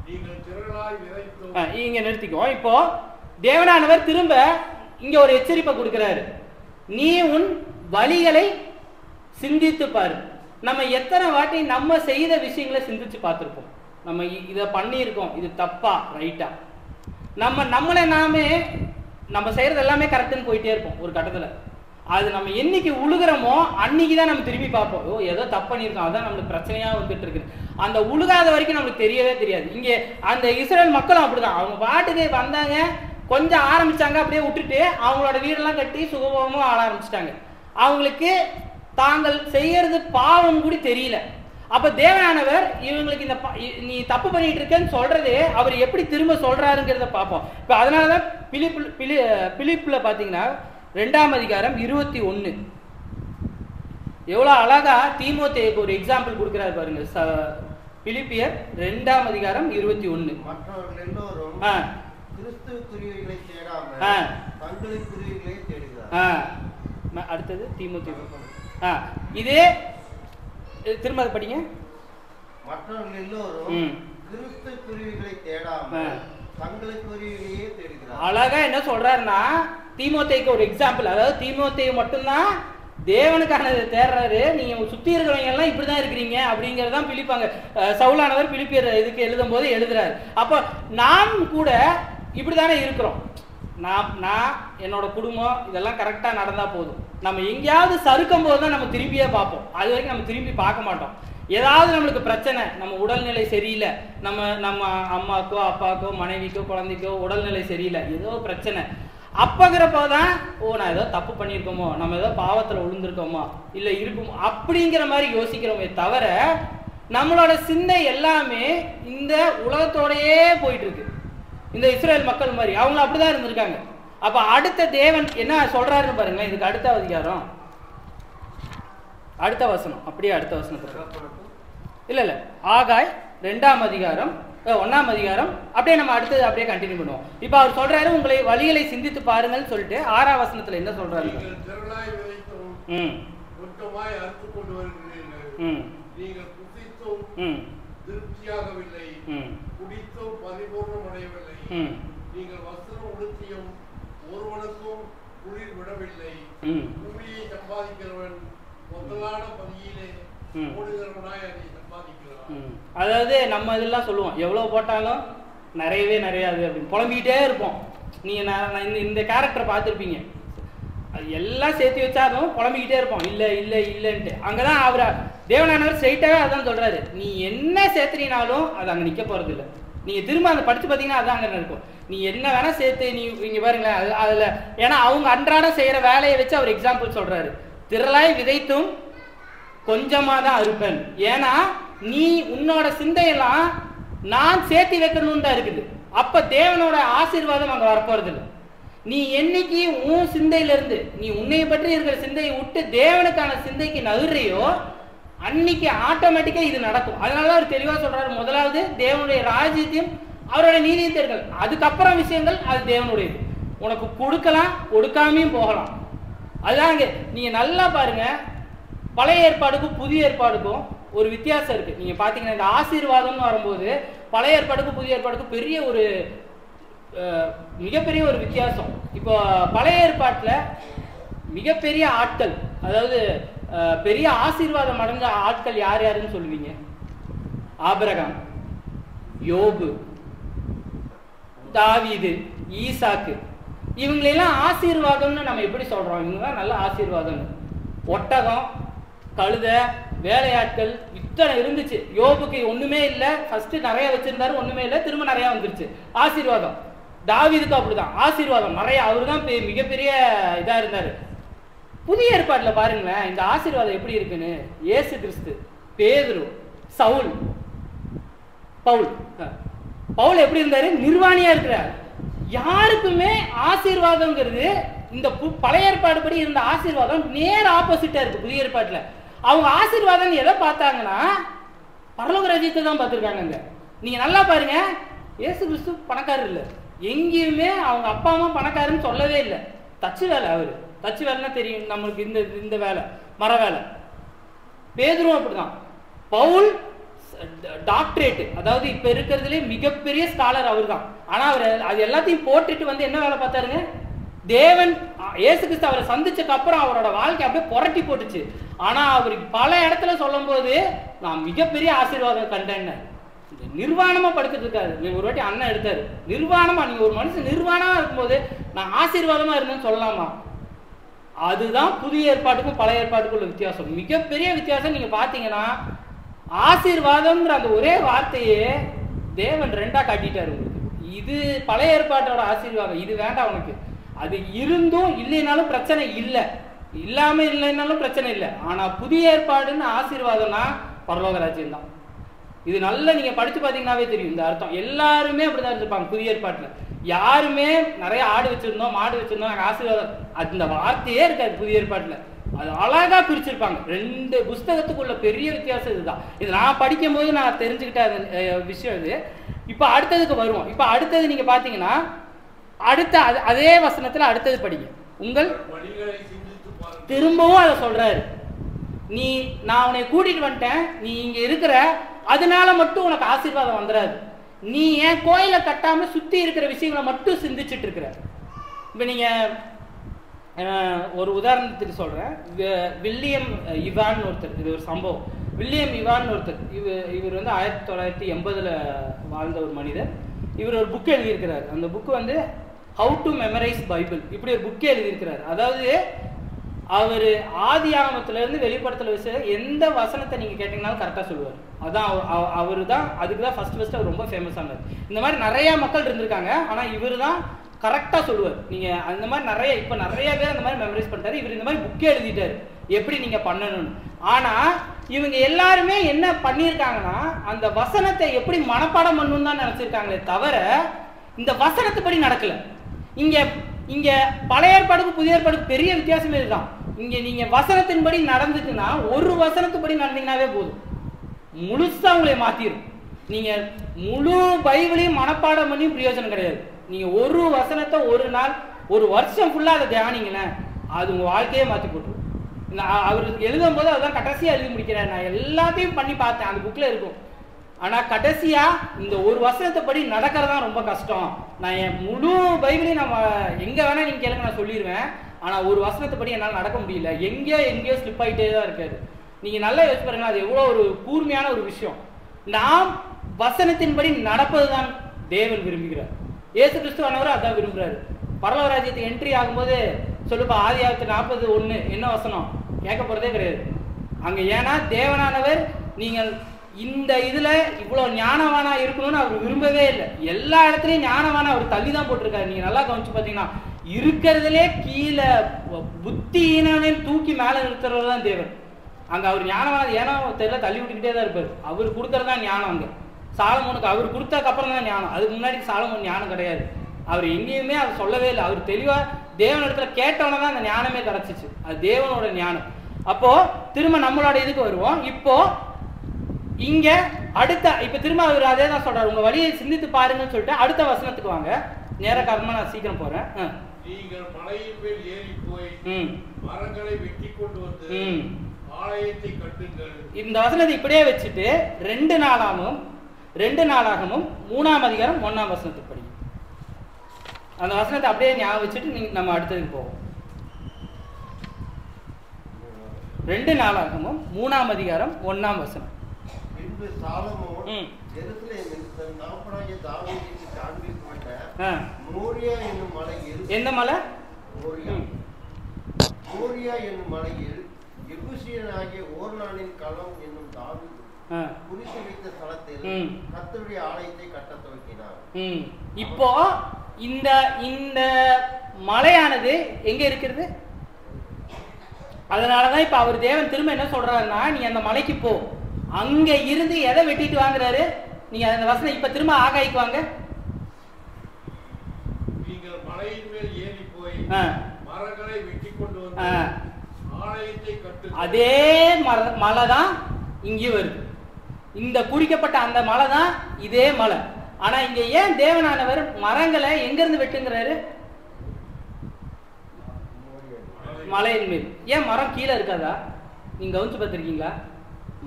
நீங்கள் திரளாய் விதைத்தோம். இங்க நிறுத்திக்கோ. இப்போ தேவனானவர் திரும்ப இங்க ஒரு எச்சரிப்பை கொடுக்கிறாரு, நீ உன் வழிகளை சிந்தித்து பாரு. நம்ம எத்தனை வாட்டி நம்ம செய்த விஷயங்களை சிந்திச்சு பார்த்திருப்போம், நம்ம இதை பண்ணியிருக்கோம், இது தப்பா ரைட்டா? நம்மளை நாமே நம்ம செய்யறது எல்லாமே கரெக்டுன்னு போயிட்டே இருப்போம். ஒரு கட்டத்துல அது நம்ம என்னைக்கு உழுகிறோமோ அன்னைக்குதான் நம்ம திரும்பி பார்ப்போம், ஓ ஏதோ தப்பு பண்ணியிருக்கோம், அதான் நம்மளுக்கு பிரச்சனையா வந்துட்டு இருக்கு. அந்த உழுகாத வரைக்கும் நம்மளுக்கு தெரியவே தெரியாது. இங்க அந்த இஸ்ரேல் மக்களும் அப்படிதான், அவங்க பாட்டுக்கு வந்தாங்க, கொஞ்சம் ஆரம்பிச்சாங்க, அப்படியே விட்டுட்டு அவங்களோட வீடெல்லாம் கட்டி சுகபோகமும் ஆள ஆரம்பிச்சிட்டாங்க. அவங்களுக்கு தாங்கள் செய்யறது பாவம் கூட தெரியல. அப்ப தேவனானவர் இவங்களுக்கு இந்த நீ தப்பு பண்ணிட்டு இருக்கேன்னு சொல்றதே அவர் எப்படி திரும்ப சொல்றாருங்கிறத பார்ப்போம். இப்ப அதனாலதான் பிலிப்புல பாத்தீங்கன்னா 2ஆம் அதிகாரம் 21. எவ்வளோ அழகா தீமோத்தேயுக்கு ஒரு எக்ஸாம்பிள் கொடுக்குறாரு பாருங்க. பிலிப்பியர் 2ஆம் அதிகாரம் 21. மற்றவர்கள் எல்லோரும் கிறிஸ்துவுக்குரியவைகளை தேடாமல் தங்களுக்குரியவைகளை தேடுகிறார். அடுத்தது தீமோத்தேயு. இதே திரும்ப அதை படிங்க. மற்றவர்கள் எல்லோரும் கிறிஸ்துவுக்குரியவைகளை தேடாமல் தங்களுக்குரியவையே தேடுகிறார். அழகா என்ன சொல்றாருன்னா, தீமோத்தேயுக்கு ஒரு எக்ஸாம்பிள். அதாவது தீமோத்தேயு மட்டும்தான் தேவனுக்கானதை தேடுறாரு, நீங்க சுத்தி இருக்கிறவங்க எல்லாம் இப்படிதான் இருக்கிறீங்க அப்படிங்கறதான் பிலிப்பாங்க சவுலானவர் பிலிப்பியர் இதுக்கு எழுதும் போது எழுதுறாரு. அப்போ நாம் கூட இப்படிதானே இருக்கிறோம். நான் என்னோட குடும்பம் இதெல்லாம் கரெக்டா நடந்தா போதும். நம்ம எங்கேயாவது சறுக்கும் போது தான் நம்ம திரும்பியே பார்ப்போம். அது வரைக்கும் நம்ம திரும்பி பார்க்க மாட்டோம். ஏதாவது நம்மளுக்கு பிரச்சனை, நம்ம உடல்நிலை சரியில்லை, நம்ம அம்மாக்கோ அப்பாக்கோ மனைவிக்கோ குழந்தைக்கோ உடல்நிலை சரியில்லை, ஏதோ பிரச்சனை, அப்பங்கிறப்பதான் நான் ஏதோ தப்பு பண்ணியிருக்கோமோ, நம்ம ஏதோ பாவத்தில் விழுந்திருக்கோமோ இல்லை இருக்குமோ அப்படிங்கிற மாதிரி யோசிக்கிறோமே தவிர நம்மளோட சிந்தை எல்லாமே இந்த உலகத்தோடையே போயிட்டு இருக்கு. இந்த இஸ்ரேல் மக்கள் மாதிரி அவங்க அப்படிதான் இருந்திருக்காங்க. அப்ப அடுத்த தேவன் என்ன சொல்றாருன்னு பாருங்களேன். இதுக்கு அடுத்த அதிகாரம், அடுத்த வசனம், அப்படியே அடுத்த வசனத்துக்கு இல்ல ஆகாய் 2ஆம் அதிகாரம் 1ஆம் அதிகாரம் அப்படியே நம்ம அடுத்தது அப்படியே கண்டினியூ பண்ணுவோம். இப்ப அவர் சொல்றாரு, உங்களை வழிகளை சிந்தித்து பாருங்கன்னு சொல்லிட்டு 6ஆம் வசனத்துல என்ன சொல்றாரு? நீங்கள் புசித்தும் திருப்தியாகவில்லை, குடித்தும் பரிபூர்ணம் அடையவில்லை, நீங்கள் வஸ்திரம் உடுத்தியும் ஒருவனுக்கும் குளிர் விடவில்லை, கூலியை சம்பாதிக்கிறவன் முதலான பதியிலே ஓடுகிறவனாய் அதை சம்பாதிக்கிறான். அதாவது நம்ம இதெல்லாம் சொல்லுவோம், எவ்வளவு போட்டாலும் நிறையவே நிறையாது அப்படின்னு புலம்பிக்கிட்டே இருப்போம். நீங்க இந்த கேரக்டரை பார்த்துருப்பீங்க, அது எல்லாம் சேர்த்து வச்சாலும் புலம்பிக்கிட்டே இருப்போம், இல்லை இல்லை இல்லைன்ட்டு. அங்கதான் அவர் தேவனானவர் ஸ்ட்ரைட்டாவே அதான் சொல்றாரு, நீ என்ன சேர்த்துனாலும் அது அங்க நிக்க போறது இல்லை. நீங்க திரும்ப அந்த படிச்சு பார்த்தீங்கன்னா அதான் அங்க இருக்கும். நீ என்ன வேணா சேர்த்து நீ இங்க பாருங்களேன் அதுல, ஏன்னா அவங்க அன்றாடம் செய்யற வேலையை வச்சு அவர் எக்ஸாம்பிள் சொல்றாரு. திரளாய் விதைத்தும் கொஞ்சமா தான் அறுப்பேன். ஏன்னா நீ உன்னோட சிந்தையெல்லாம் நான் சேர்த்து வைக்கணும்னு தான் இருக்குது. அப்ப தேவனோட ஆசீர்வாதம் அங்க வரப்போறது இல்லை. நீ என்னைக்கு உன் சிந்தையில இருந்து நீ உன்னைய பற்றி இருக்கிற சிந்தையை விட்டு தேவனுக்கான சிந்தைக்கு நகர்றியோ அன்னைக்கு ஆட்டோமேட்டிக்கா இது நடக்கும். அதனாலதான் அவர் தெளிவா சொல்றாரு, முதலாவது தேவனுடைய ராஜ்யத்தையும் அவரோட நீதியும் தேடுங்கள், அதுக்கப்புறம் விஷயங்கள் அது தேவனுடையது. உனக்கு கொடுக்கலாம், கொடுக்காமையும் போகலாம். அதுதான் நீங்க நல்லா பாருங்க, பழைய ஏற்பாடுக்கும் புதிய ஏற்பாடுக்கும் ஒரு வித்தியாசம் இருக்கு. நீங்க பாத்தீங்கன்னா இந்த ஆசீர்வாதம்னு வரும்போது பழைய ஏற்பாடுக்கும் புதிய ஏற்பாடுக்கும் பெரிய ஒரு மிகப்பெரிய ஒரு வித்தியாசம். இப்போ பழைய ஏற்பாட்டுல மிகப்பெரிய ஆட்கள், அதாவது பெரிய ஆசீர்வாதம் அடைஞ்ச ஆட்கள் யார் யாருன்னு சொல்லுவீங்க? ஆபிரகாம், யோபு, தாவீது, ஈசாக்கு, இவங்களெல்லாம் ஆசீர்வாதம்னு நம்ம எப்படி சொல்றோம்? இவங்கதான் நல்ல ஆசீர்வாதம். ஒட்டகம், கழுத, வேலையாட்கள் இத்தனை இருந்துச்சு. யோபுக்கு ஒண்ணுமே இல்லை, ஃபர்ஸ்ட் நிறைய வச்சிருந்தாரு, ஒண்ணுமே இல்லை, திரும்ப நிறைய வந்துருச்சு, ஆசீர்வாதம். தாவீதுக்கு அப்படிதான் ஆசீர்வாதம் நிறைய, அவரு தான் மிகப்பெரிய இதா இருந்தாரு. புதிய ஏற்பாட்டுல பாருங்களேன் இந்த ஆசீர்வாதம் எப்படி இருக்குன்னு. இயேசு கிறிஸ்து, பேதுரு, சவுல், பவுல் எப்படி இருந்தாரு? நிர்வாணியா இருக்கிறார். யாருக்குமே ஆசீர்வாதம்ங்கிறது இந்த பழைய ஏற்பாடு படி இருந்த ஆசீர்வாதம் நேர் ஆப்போசிட்டா இருக்கு புதிய ஏற்பாட்டுல. அவங்க ஆசீர்வாதம் எதை பார்த்தாங்கன்னா பரலோக ராஜ்யத்தை தான் பார்த்திருக்காங்க. நீங்க நல்லா பாருங்க, இயேசு கிறிஸ்து பணக்காரர் இல்லை, எங்கேயுமே அவங்க அப்பா அம்மா பணக்காரன்னு சொல்லவே இல்லை. தச்சு வேலை, அவரு தச்சு வேலைன்னா தெரியும் நம்மளுக்கு, இந்த வேலை மர வேலை. பேதுரும் அப்படிதான். பவுல் டாக்டரேட், அதாவது இப்ப இருக்கிறதுலே மிகப்பெரிய ஸ்காலர் அவர் தான். ஆனா அவர் அது எல்லாத்தையும் போட்டுட்டு வந்து என்ன வேலை பார்த்தாருங்க? தேவன் இயேசு கிறிஸ்து அவரை சந்திச்சதுக்கு அப்புறம் அவரோட வாழ்க்கை அப்படியே புரட்டி போட்டுச்சு. ஆனா அவருக்கு பல இடத்துல சொல்லும் போது நான் மிகப்பெரிய ஆசீர்வாதம் கண்டேன்னு நிர்வாணமா படுத்துட்டு இருக்காரு. ஒரு வாட்டி அண்ணன் எடுத்தாரு, நிர்வாணமா, நீங்க ஒரு மனுஷன் நிர்வாணமா இருக்கும்போது நான் ஆசீர்வாதமா இருந்தேன்னு சொல்லலாமா? அதுதான் புதிய ஏற்பாட்டுக்கும் பழைய ஏற்பாட்டுக்கும் உள்ள வித்தியாசம், மிகப்பெரிய வித்தியாசம். நீங்க பாத்தீங்கன்னா ஆசீர்வாதம்ங்கிற அந்த ஒரே வார்த்தையே தேவன் ரெண்டா காட்டிட்டாரு உங்களுக்கு. இது பழைய ஏற்பாட்டோட ஆசீர்வாதம், இது வேண்டாம் உனக்கு. அது இருந்தும் இல்லைனாலும் பிரச்சனை இல்லை, இல்லாம இல்லைனாலும் பிரச்சனை இல்லை. ஆனா புதிய ஏற்பாடுன்னு ஆசீர்வாதம்னா பரலோக ராஜ்யம் தான். இது நல்லா நீங்க படிச்சு பாத்தீங்கன்னாவே தெரியும் இந்த அர்த்தம். எல்லாருமே அப்படிதான் இருந்திருப்பாங்க புதிய ஏற்பாட்டுல. யாருமே நிறைய ஆடு வச்சிருந்தோம், மாடு வச்சிருந்தோம், நாங்கள் ஆசீர்வாதம், அந்த வார்த்தையே இருக்காது புதிய ஏற்பாட்டில். அது அழகா பிரிச்சிருப்பாங்க. 2 புஸ்தகத்துக்குள்ள பெரிய வித்தியாசம் இதுதான். இது நான் படிக்கும்போது நான் தெரிஞ்சுக்கிட்ட விஷயம் இது. இப்போ அடுத்ததுக்கு வருவோம். இப்போ அடுத்தது நீங்க பாத்தீங்கன்னா அடுத்த அதே வசனத்துல அடுத்தது படிங்க. உங்கள் திரும்பவும் அதை சொல்றாரு, நான் உன்னை கூட்டிட்டு வந்துட்டேன், நீ இங்க இருக்கிற, அதனால மட்டும் உனக்கு ஆசீர்வாதம் வந்துடாது. நீ ஏன் கோயிலை கட்டாம சுத்தி இருக்கிற விஷயங்களை மட்டும் சிந்திச்சுட்டு இருக்கிற. இப்ப நீங்க ஒரு உதாரணத்துக்கு சொல்றேன். வில்லியம் இவான் ஒருத்தர், இது ஒரு சம்பவம். வில்லியம் இவான் ஒருத்தர், இவர் வந்து 1980 வாழ்ந்த ஒரு மனிதர். இவர் ஒரு புக் எழுதியிருக்கிறார். அந்த புக்கு வந்து ஹவு டு மெமரைஸ் பைபிள், இப்படி ஒரு புக்கே எழுதியிருக்கிறார். அதாவது அவர் ஆதி ஆகமத்துல இருந்து வெளிப்படுத்தல விஷயம் எந்த வசனத்தை நீங்க கேட்டீங்கன்னாலும் கரெக்டா சொல்லுவார். அதான் அவரு தான், அதுக்கு தான் ஃபர்ஸ்ட் அவர் ரொம்ப ஃபேமஸ் ஆனார். இந்த மாதிரி நிறைய மக்கள் இருந்திருக்காங்க, ஆனா இவர் தான் கரெக்டா சொல்லுவார். நீங்க அந்த மாதிரி நிறைய பேர் அந்த மாதிரி மெமரைஸ் பண்ணிட்டாரு. இவர் இந்த மாதிரி புக்கே எழுதிட்டாரு எப்படி நீங்க பண்ணணும்னு. ஆனா இவங்க எல்லாருமே என்ன பண்ணியிருக்காங்கன்னா, அந்த வசனத்தை எப்படி மனப்பாடம் பண்ணணும்னு தான் நினைச்சிருக்காங்களே தவிர இந்த வசனத்துப்படி நடக்கல. இங்க பழைய ஏற்பாடுக்கு புதிய ஏற்பாடுக்கு பெரிய வித்தியாசமே இதுதான். இங்க நீங்க வசனத்தின்படி நடந்துச்சுன்னா, ஒரு வசனத்துப்படி நடந்தீங்கன்னாவே போதும், முழுசா உங்களை மாத்திரும். நீங்க முழு பைபிளையும் மனப்பாடம் பண்ணி பிரயோஜனம் கிடையாது. நீங்க ஒரு வசனத்தை ஒரு நாள், ஒரு வருஷம் ஃபுல்லா அதை தியானிங்களேன், அது உங்க வாழ்க்கையே மாத்தி போட்டுரும். அவர் எழுதும் போது அதான் கடைசியா எழுதி முடிக்கிறார். நான் எல்லாத்தையும் பண்ணி பார்த்தேன், அந்த புக்ல இருக்கும். ஆனா கடைசியா இந்த ஒரு வசனத்தை படி நடக்கிறதா ரொம்ப கஷ்டம். நான் என் முழு பைபிளையும் நம்ம எங்க வேணா நீங்க கேளுங்க நான் சொல்லிடுவேன், ஆனா ஒரு வசனத்தை படி என்னால் நடக்க முடியல, எங்கேயோ ஸ்லிப் ஆகிட்டே தான் இருக்காது. நீங்க நல்லா யோசிச்சு பாருங்க, அது எவ்வளவு ஒரு கூர்மையான ஒரு விஷயம். நாம் வசனத்தின்படி நடப்பதுதான் தேவன் விரும்புகிறார். இயேசு கிறிஸ்துவானவர் அதான் விரும்புறாரு. பரலோக ராஜ்யத்துக்கு என்ட்ரி ஆகும்போது சொல்லுப்பா, ஆதியாகமம் 40:1 என்ன வசனம் கேட்க போறதே கிடையாது அங்க. ஏன்னா தேவனானவர் நீங்கள் இந்த இதுல இவ்வளவு ஞானவானா இருக்கணும்னு அவர் விரும்பவே இல்லை. எல்லா இடத்துலயும் ஞானவானா அவர் தள்ளி தான் போட்டிருக்காரு. நீங்க நல்லா கவனிச்சு பாத்தீங்கன்னா, இருக்கிறதுலே கீழே புத்தியினவனையும் தூக்கி மேல நிறுத்துறவர் தான் தேவன். அங்க அவர் ஞானவான ஏன்னா தெரியல தள்ளி விட்டுக்கிட்டே தான் இருப்பாரு. அவர் கொடுக்கறதா ஞானம். அங்க சாலமோனுக்கு அவர் கொடுத்ததுக்கு அப்புறம் தான் ஞானம். அதுக்கு முன்னாடி சாலமோன் ஞானம் கிடையாது. அவர் எங்கேயுமே அதை சொல்லவே இல்லை. அவர் தெளிவா தேவன் இடத்துல கேட்டவன தான் அந்த ஞானமே கிடைச்சிச்சு. அது தேவனோட ஞானம். அப்போ திரும்ப நம்மளோட இதுக்கு வருவோம். இப்போ இங்க இப்ப திரும்ப அவர் அதே தான் சொல்றாரு, உங்க வழியை சிந்தித்து பாருங்கன்னு சொல்லிட்டு அடுத்த வசனத்துக்கு வாங்க. நேர காரணமா நான் சீக்கிரம் போறேன். நீங்கள் மலையின் மேல் ஏறி போய் மரங்களை வெட்டி கொண்டு வந்து ஆலயத்தை கட்டுங்கள். இந்த வசனத்தை இப்படியே வச்சுட்டு 2 நாளாகமும் 3ஆம் அதிகாரம் 1ஆம் வசனத்துக்கு படி. அந்த வசனத்தை அப்படியே ஞாபகம் வச்சுட்டு நம்ம அடுத்ததுக்கு போவோம். 2 நாளாகமும் 3ஆம் அதிகாரம் 1ஆம் வசனம். பின்பு சாலமோன் எருசலேமில் தன் தகப்பனாகிய தாவீதுக்கு காண்பிக்கப்பட்ட மோரியா என்னும் மலையில், எந்த மலை? மோரியா என்னும் மலையில் எபூசியனாகிய ஓர்னானின் களம் என்னும் தாவீது குறித்து வைத்த ஸ்தலத்தில் கர்த்தருடைய ஆலயத்தை கட்டத் துவக்கினார். இப்போ இந்த மலையானது எங்க இருக்கிறது? அதனாலதான் இப்ப அவர் தேவன் திரும்ப என்ன சொல்றாருன்னா, நீ அந்த மலைக்கு போ, அங்க இருந்து எதை வெட்டிட்டு வாங்குறாரு. நீங்க அந்த வசனம் இப்ப திரும்ப ஆகாய்க்கு வாங்க. நீங்கள் மலையின் மேல் ஏறி போய் மரங்களை வெட்டி கொண்டு வந்து ஆலயத்தை கட்டுங்கள். அதே மலை தான் இங்கே வருது. இந்த குறிக்கப்பட்ட அந்த மலை தான் இதே மலை. ஆனா இங்க ஏன் தேவனானவர் மரங்களை எங்க இருந்து வெட்டுங்கிறாரு? மலையின் மேல். ஏன் மரம் கீழே இருக்காதா? நீங்க கவனிச்சு பார்த்திருக்கீங்களா?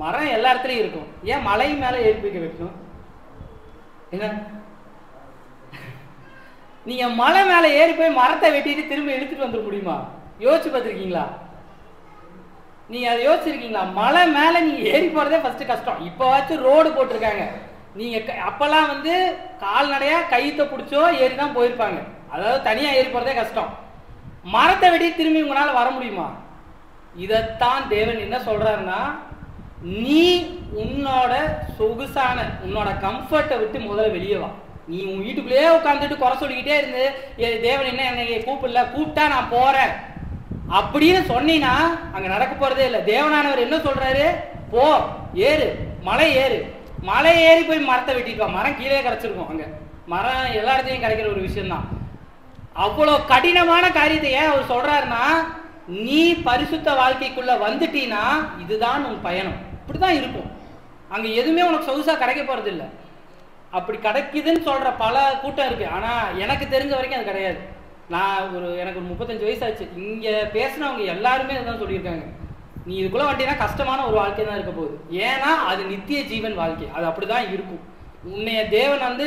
மரம் எல்லா இடத்துலயும் இருக்கும். ஏன் மலை மேல ஏறி போய் வைக்கணும்? என்ன நீங்க மலை மேல ஏறி போய் மரத்தை வெட்டிட்டு திரும்ப இழுத்துட்டு வந்துட முடியுமா? யோசிச்சு பார்த்திருக்கீங்களா? நீங்க அதை யோசிச்சிருக்கீங்களா? மலை மேல நீங்க ஏறி போறதே ஃபர்ஸ்ட் கஷ்டம். இப்பவாச்சும் ரோடு போட்டிருக்காங்க. நீங்க அப்பெல்லாம் வந்து கால்நடையா கைத்தை பிடிச்சோ ஏறி தான் போயிருப்பாங்க. அதாவது தனியா ஏறி போறதே கஷ்டம். மரத்தை வெட்டி திரும்பி உங்களால வர முடியுமா? இதத்தான் தேவன் என்ன சொல்றாருன்னா, நீ உன்னோட சொகுசான உன்னோட கம்ஃபர்ட்டை விட்டு முதல்ல வெளியே வா. நீ உன் வீட்டுக்குள்ளேயே உட்காந்துட்டு குறை சொல்லிக்கிட்டே இருந்து தேவன் என்ன என்னை கூப்பிட்டா நான் போறேன் அப்படின்னு சொன்னீங்கன்னா அங்க நடக்க போறதே இல்லை. தேவனானவர் என்ன சொல்றாரு? போ, ஏறு, மலை ஏறு, மலை ஏறி போய் மரத்தை வெட்டிட்டு வா. மரம் கீழே கிடைச்சிருக்கும். அங்க மரம் எல்லா இடத்தையும் கிடைக்கிற ஒரு விஷயம்தான். அவ்வளோ கடினமான காரியத்தை ஏன் அவர் சொல்றாருன்னா, நீ பரிசுத்த வாழ்க்கைக்குள்ள வந்துட்டீன்னா இதுதான் உன் பயணம். இப்படிதான் இருக்கும். அங்க எதுவுமே உனக்கு சொகுசா கிடைக்க போறது இல்லை. அப்படி கிடைக்குதுன்னு சொல்ற பல கூட்டம் இருக்கு. ஆனா எனக்கு தெரிஞ்ச வரைக்கும் அது கிடையாது. நான் எனக்கு ஒரு 35 வயசு ஆச்சு. இங்க பேசினவங்க எல்லாருமே இதுதான் சொல்லியிருக்காங்க. நீ இதுக்குள்ள வந்துட்டீங்கன்னா கஷ்டமான ஒரு வாழ்க்கை தான் இருக்க போகுது. ஏன்னா அது நித்திய ஜீவன் வாழ்க்கை. அது அப்படிதான் இருக்கும். உன்னைய தேவன்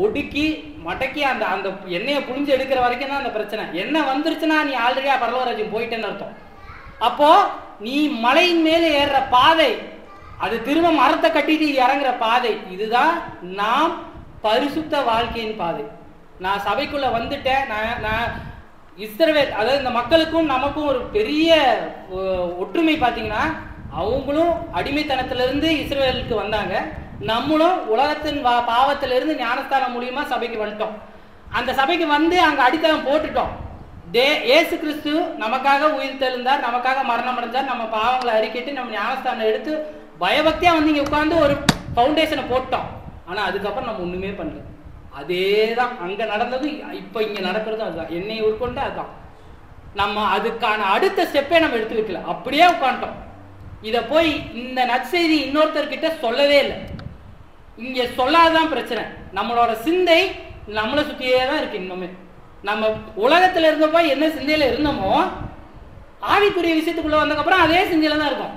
ஒடுக்கி மடக்கி அந்த அந்த எண்ணெயை புழிஞ்சு எடுக்கிற வரைக்கும் தான் அந்த பிரச்சனை. எண்ணெய் வந்துருச்சுன்னா நீ ஆல்ரெடியா பரலோகராஜ்யம் போயிட்டேன்னு அர்த்தம். அப்போ நீ மலையின் மேலே ஏறுற பாதை, அது திரும்ப மரத்தை கட்டிட்டு இறங்குற பாதை, இதுதான் நாம் பரிசுத்த வாழ்க்கையின் பாதை. நான் சபைக்குள்ள வந்துட்டேன். நான் இஸ்ரவேல், அதாவது இந்த மக்களுக்கும் நமக்கும் ஒரு பெரிய ஒற்றுமை பார்த்தீங்கன்னா, அவங்களும் அடிமைத்தனத்திலிருந்து இஸ்ரவேலுக்கு வந்தாங்க, நம்மளும் உலகத்தின் பாவத்திலிருந்து ஞானஸ்தானம் மூலியமா சபைக்கு வந்துட்டோம். அந்த சபைக்கு வந்து அங்க அடித்தளம் போட்டுட்டோம். இயேசு கிறிஸ்து நமக்காக உயிர் தெழுந்தார், நமக்காக மரணம் அடைஞ்சார், நம்ம பாவங்களை அறிக்கிட்டு நம்ம ஞானஸ்தானம் எடுத்து பயபக்தியா வந்து இங்க உட்கார்ந்து ஒரு ஃபவுண்டேஷனை போட்டோம். ஆனா அதுக்கப்புறம் நம்ம ஒண்ணுமே பண்ணல. அதேதான் அங்க நடந்தது, இப்ப இங்க நடக்கிறதும் அதுதான். என்னை உட்கொண்டு அதுதான். நம்ம அதுக்கான அடுத்த ஸ்டெப்பே நம்ம எடுத்து வைக்கல, அப்படியே உட்காந்துட்டோம். இத போய் இந்த நற்செய்தி இன்னொருத்தர்கிட்ட சொல்லவே இல்லை. இங்க சொல்லாதான் பிரச்சனை. நம்மளோட சிந்தை நம்மளை சுத்தியே தான் இருக்கு. இன்னுமே நம்ம உலகத்துல இருந்தப்போ என்ன சிந்தையில இருந்தோமோ, ஆவிக்குரிய விஷயத்துக்குள்ள வந்ததுக்கப்புறம் அதே சிந்தையில தான் இருக்கும்.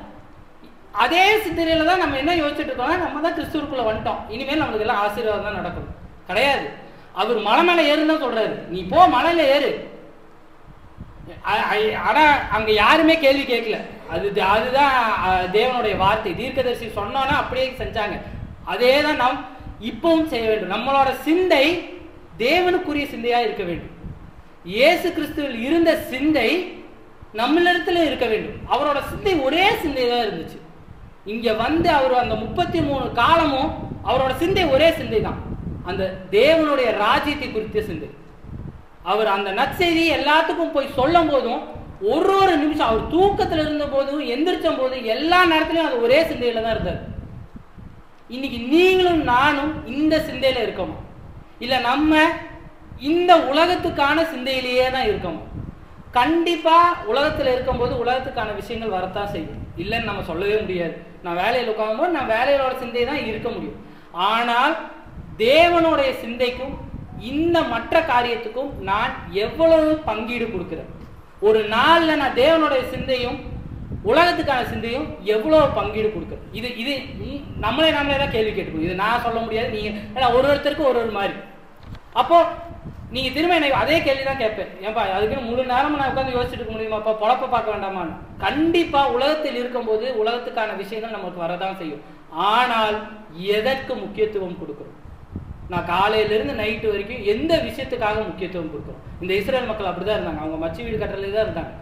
அதே சிந்தனையில தான் நம்ம என்ன யோசிச்சுட்டு இருக்கோம், நம்ம தான் கிறிஸ்துவுக்குள்ள வந்துட்டோம், இனிமேல் நம்மளுக்கு எல்லாம் ஆசீர்வாதம் தான் நடக்கும். கிடையாது. அவர் மலை மேல ஏறுன்னு சொல்றாரு. நீ போ மலையில ஏறு. ஆனா அங்க யாருமே கேள்வி கேட்கல. அதுதான் தேவனுடைய வார்த்தை. தீர்க்கதரிசி சொன்னோன்னா அப்படியே செஞ்சாங்க. அதே தான் நாம் இப்பவும் செய்ய வேண்டும். நம்மளோட சிந்தை தேவனுக்குரிய சிந்தையா இருக்க வேண்டும். இயேசு கிறிஸ்துவில் இருந்த சிந்தை நம்மளிடத்துல இருக்க வேண்டும். அவரோட சிந்தை ஒரே சிந்தை தான் இருந்துச்சு. இங்க வந்து அவர் அந்த 33 காலமும் அவரோட சிந்தை ஒரே சிந்தை தான், அந்த தேவனுடைய ராஜ்யத்தை குறித்த சிந்தை. அவர் அந்த நற்செய்தி எல்லாத்துக்கும் போய் சொல்லும் போதும், ஒரு நிமிஷம் அவர் தூக்கத்துல இருந்த போதும் எந்திரிச்ச போதும் எல்லா நேரத்திலையும் அது ஒரே சிந்தையில தான் இருந்தார். இன்னைக்கு நீங்களும் நானும் இந்த சிந்தையில இருக்கோமா, இல்ல நம்ம இந்த உலகத்துக்கான சிந்தையிலேயே தான் இருக்கோமா? கண்டிப்பா உலகத்துல இருக்கும்போது உலகத்துக்கான விஷயங்கள் வரத்தான் செய்யும், இல்லைன்னு நம்ம சொல்லவே முடியாது. நான் வேலையில் உட்காரும் போது நான் வேலையோட சிந்தை தான் இருக்க முடியும். ஆனால் தேவனுடைய சிந்தைக்கும் இந்த மற்ற காரியத்துக்கும் நான் எவ்வளவு பங்கீடு கொடுக்கிறேன்? ஒரு நாள்ல நான் தேவனுடைய சிந்தையும் உலகத்துக்கான சிந்தையும் எவ்வளவு பங்கீடு கொடுக்குறேன்? இது நம்மளே தான் கேள்வி கேட்டுக்கணும். இது நான் சொல்ல முடியாது. நீங்க ஒருத்தருக்கு ஒரு மாதிரி. அப்போ நீங்க திரும்ப எனக்கு அதே கேள்விதான் கேட்பேன். ஏன்பா அதுக்குன்னு முழு நேரமும் நான் உட்காந்து யோசிச்சுட்டு இருக்க முடியுமாப்பா? பொழப்ப பார்க்க வேண்டாமான்னு. கண்டிப்பா உலகத்தில் இருக்கும்போது உலகத்துக்கான விஷயங்கள் நமக்கு வரதான் செய்யும். ஆனால் எதற்கு முக்கியத்துவம் கொடுக்கிறோம்? நான் காலையிலிருந்து நைட்டு வரைக்கும் எந்த விஷயத்துக்காக முக்கியத்துவம் கொடுக்குறோம்? இந்த இஸ்ரேல் மக்கள் அப்படிதான் இருந்தாங்க. அவங்க மச்சி வீடு கட்டுறதுல தான் இருந்தாங்க.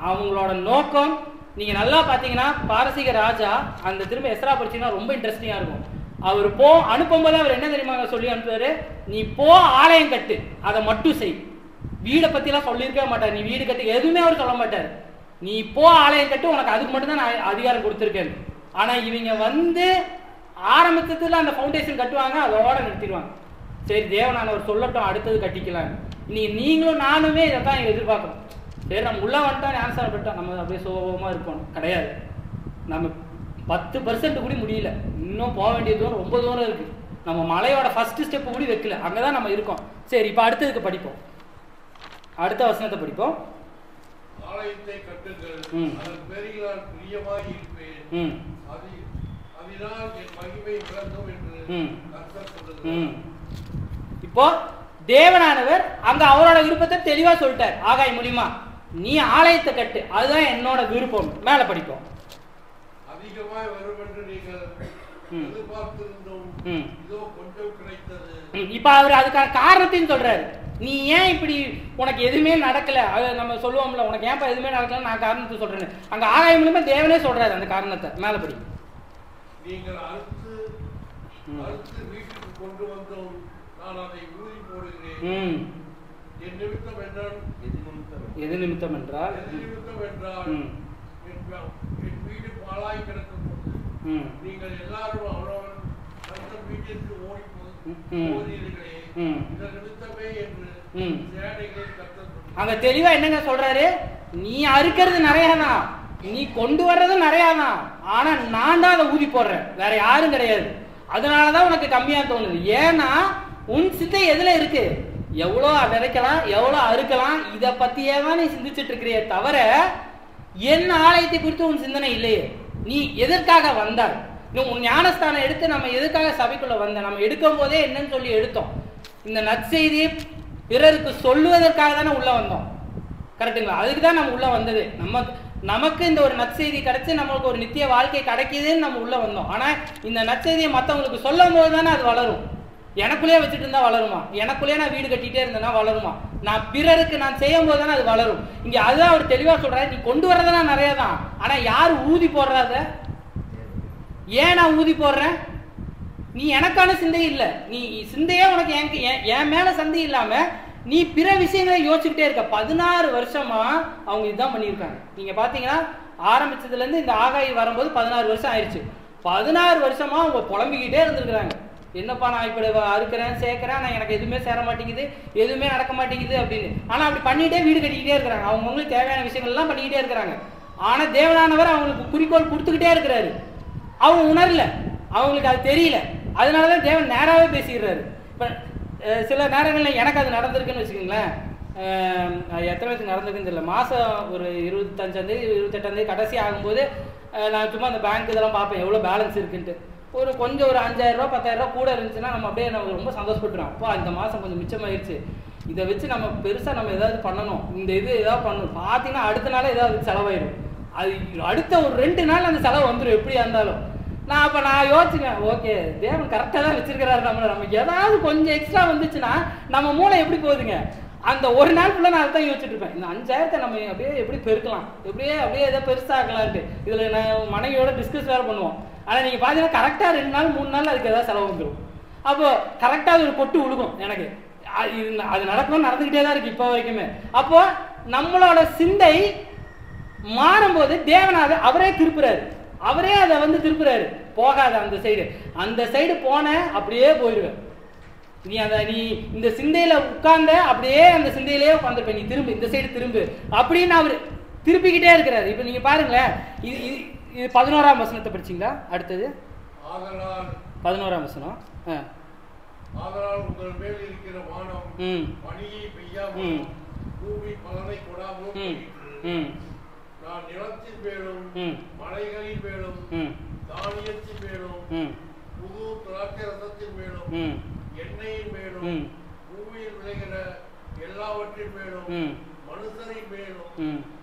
அவங்களோட நோக்கம் நீங்க நல்லா பாத்தீங்கன்னா, பாரசீக ராஜா அந்த திரும்ப எஸ்ரா படிச்சீங்கன்னா ரொம்ப இன்ட்ரெஸ்டிங்கா இருக்கும். அவர் அனுப்பும்போது அவர் என்ன தெரியுமா சொல்லி அனுப்புவாரு? நீ போ ஆலயம் கட்டு, அதை மட்டும் செய். வீடை பத்தி எல்லாம் சொல்லியிருக்கவே மாட்டார். நீ வீடு கட்டு எதுவுமே அவர் சொல்ல மாட்டார். நீ போ ஆலயம் கட்டு, உனக்கு அதுக்கு மட்டும் தான் நான் அதிகாரம் கொடுத்துருக்கேன். ஆனா இவங்க வந்து ஆரம்பத்துல அந்த ஃபவுண்டேஷன் கட்டுவாங்க, அதோட நிறுத்திடுவாங்க. சரி தேவனானவர் சொல்லட்டும், அடுத்தது கட்டிக்கலாம். நீங்களும் நானுமே இதைத்தான் எதிர்பார்க்கணும். சரி நம்ம உள்ள வந்துட்டோம், ஆன்சர் பண்ணிட்டோம், நம்ம அப்படியே சோகமா இருப்போம். கிடையாது. நம்ம 10% கூட முடியல, இன்னும் போக வேண்டிய தூரம் ரொம்ப தூரம் இருக்கு. நம்ம மலையோட ஃபர்ஸ்ட் ஸ்டெப் கூட வைக்கல, அங்கதான் நம்ம இருக்கோம். சரி இப்ப அடுத்ததுக்கு படிப்போம். அடுத்த வசனத்தை படிப்போம். ஆலயத்தை கட்டுங்கள், அதன் பேரில் பிரியமாய் இருப்பேன், அதனால் என் மகிமை விளங்கும் என்று கர்த்தர் சொல்லுகிறார். இப்போ தேவனானவர் அங்க அவரோட விருப்பத்தை தெளிவா சொல்லிட்டார். ஆகாய் மூலியமா நீ ஆலயத்தை கட்டு, அதுதான் என்னோட விருப்பம். மேல படிப்போம். அதிகமாய் வரும் என்று நீங்கள் எதிர்பார்த்திருந்தோம், இதோ கொஞ்சம் கிடைத்தது. இப்ப அவர் அதுக்கான காரணத்தையும் சொல்றாரு. நீ ஏன் இப்படி உனக்கு எதுவுமே நடக்கல? அது நம்ம சொல்லுவோம்ல, உனக்கு ஏன்ப்பா எதுவுமே நடக்கல, நான் காரணத்தை சொல்றேன்னு. அங்க ஆகாயம் மூலமா தேவனே சொல்றாரு அந்த காரணத்தை. மேல படி. நீங்கள் அறுத்து வீட்டுக்கு கொண்டு வந்தோம், நான் அதை ஊறி போடுகிறேன். என் நிமித்தம் என்றால் எது நிமித்தம் என்றால் என் வீடு பாழாய் கிடக்கும் போது நீங்கள் எல்லாரும் அவரவர் வீட்டிற்கு ஓடி அங்க தெளிவா என்னங்க சொல்றாரு, நீ அறுக்கிறது நிறையாதான், நீ கொண்டு வர்றதும் நிறையாதான், ஆனா நான் தான் அதை ஊதி போடுறேன், வேற யாரும் கிடையாது. அதனாலதான் உனக்கு கம்மியா தோணுது. ஏன்னா உன் சிந்தை எதுல இருக்கு, எவ்வளோ விதைக்கலாம் எவ்வளோ அறுக்கலாம், இதை பத்தியே தான் நீ சிந்திச்சுட்டு இருக்கிறியே தவிர என் ஆலயத்தை குறித்து உன் சிந்தனை இல்லையே. நீ எதற்காக வந்தார்? உன் ஞானஸ்தானம் எடுத்து நம்ம எதுக்காக சபைக்குள்ள வந்த, நம்ம எடுக்கும் போதே என்னன்னு சொல்லி எடுத்தோம், இந்த நற்செய்தி பிறருக்கு சொல்லுவதற்காக தானே உள்ள வந்தோம். கரெக்டுங்களா? அதுக்கு தான் நம்ம உள்ள வந்தது. நமக்கு இந்த ஒரு நற்செய்தி கிடைச்சி நம்மளுக்கு ஒரு நித்திய வாழ்க்கை கிடைக்குதுன்னு நம்ம உள்ள வந்தோம். ஆனா இந்த நற்செய்தியை மற்றவங்களுக்கு சொல்லும் போது தானே அது வளரும். எனக்குள்ளேயே வச்சுட்டு இருந்தா வளருமா? எனக்குள்ளேயே நான் வீடு கட்டிட்டே இருந்தேன்னா வளருமா? நான் பிறருக்கு நான் செய்யும் போது தானே அது வளரும். இங்க அதுதான் அவர் தெளிவா சொல்றாரு, நீ கொண்டு வர்றதெல்லாம் நிறைய தான், ஆனா யாரு ஊதி போடுறாத? ஏன் நான் ஊதி போடுறேன்? நீ எனக்கான சிந்தை இல்லை, நீ சிந்தையே உனக்கு என் மேல சந்தை இல்லாம நீ பிற விஷயங்களை யோசிச்சுக்கிட்டே இருக்க. 16 வருஷமா அவங்க இதுதான் பண்ணியிருக்காங்க. நீங்க பாத்தீங்கன்னா ஆரம்பிச்சதுல இருந்து இந்த ஆகாயி வரும்போது 16 வருஷம் ஆயிடுச்சு. 16 வருஷமா அவங்க புலம்பிக்கிட்டே இருந்திருக்கிறாங்க. என்னப்பா நான் இப்படி அறுக்கிறேன் சேர்க்கிறேன், நான் எனக்கு எதுவுமே சேர மாட்டேங்குது, எதுவுமே நடக்க மாட்டேங்குது அப்படின்னு. ஆனா அப்படி பண்ணிட்டே வீடு கட்டிக்கிட்டே இருக்கிறாங்க. அவங்களுக்கு தேவையான விஷயங்கள் எல்லாம் பண்ணிக்கிட்டே இருக்கிறாங்க. ஆனா தேவனானவர் அவங்களுக்கு குறிக்கோள் கொடுத்துக்கிட்டே இருக்கிறாரு. அவங்க உணரல, அவங்களுக்கு அது தெரியல. அதனாலதான் தேவன் நேராகவே பேசிடுறாரு. இப்ப சில நேரங்களில் எனக்கு அது நடந்திருக்குன்னு வச்சுக்கோங்களேன். எத்தனை வயசுக்கு நடந்திருக்குன்னு தெரியல. மாதம் ஒரு 25ஆம் தேதி 28ஆம் தேதி கடைசி ஆகும்போது நான் சும்மா அந்த பேங்க் இதெல்லாம் பார்ப்பேன் எவ்வளோ பேலன்ஸ் இருக்குன்ட்டு. கொஞ்சம் ஒரு 5000 ரூபா 10000 ரூபா கூட இருந்துச்சுன்னா நம்ம அப்படியே நம்ம ரொம்ப சந்தோஷப்பட்டுறோம். அப்போ இந்த மாதம் கொஞ்சம் மிச்சமாயிருச்சு, இதை வச்சு நம்ம பெருசாக நம்ம ஏதாவது பண்ணணும், இந்த இது ஏதாவது பண்ணணும். பார்த்தீங்கன்னா அடுத்த நாள் ஏதாவது செலவாயிடும். அது அடுத்த ஒரு 2 நாள் அந்த செலவு வந்துடும் எப்படியா இருந்தாலும். நான் யோசிச்சுக்கேன், ஓகே தேவன் கரெக்டாக தான் வச்சிருக்கிறாரு நம்மளை. நமக்கு ஏதாவது கொஞ்சம் எக்ஸ்ட்ரா வந்துச்சுன்னா நம்ம மூளை எப்படி போகுதுங்க, அந்த ஒரு நாள் ஃபுல்லாக நான் அதை தான் யோசிச்சுட்டு இருப்பேன். இந்த 5000 நம்ம அப்படியே எப்படி பெருக்கலாம், அப்படியே எதாவது பெருசாகலான்ட்டு. இதில் நான் மனைவியோட டிஸ்கஸ் வேறு பண்ணுவோம். ஆனால் நீங்கள் பார்த்தீங்கன்னா கரெக்டாக 2 நாள் 3 நாள் அதுக்கு ஏதாவது செலவு வந்துடும். அப்போ கரெக்டாக ஒரு கொட்டு உழுகும் எனக்கு. அது நடக்கணும்னு நடந்துக்கிட்டே தான் இருக்குது இப்போ வரைக்குமே. அப்போ நம்மளோட சிந்தை மாறும்போது தேவனாக அவரே திருப்புறாரு, அவரே அதை திருப்புறாரு. போகாத அந்த சைடு போன அப்படியே போயிடுவேன். நீ இந்த சிந்தையில உட்கார்ந்த அப்படியே அந்த சிந்தையிலேயே உட்காந்துருப்ப, நீ திரும்பு இந்த சைடு திரும்பு அப்படின்னு அவர் திருப்பிக்கிட்டே இருக்கிறாரு. இப்ப நீங்க பாருங்களேன், இது 11ஆம் வசனத்தை படிச்சீங்களா? அடுத்தது 11ஆம் வசனம். ஆதலால் உங்கள் மேல் இருக்கிற வானம் பனியை பெய்யாமல் பூமி பலனை கொடாமல் நான் நிலத்தின் மேலும் மலைகளின் மேலும் தானியத்தின் மேலும் புது திராட்சை ரசத்தின் மேலும் எண்ணெயின் மேலும் பூமியில் விளைகிற எல்லாவற்றின் மேலும் மனுஷரின் மேலும்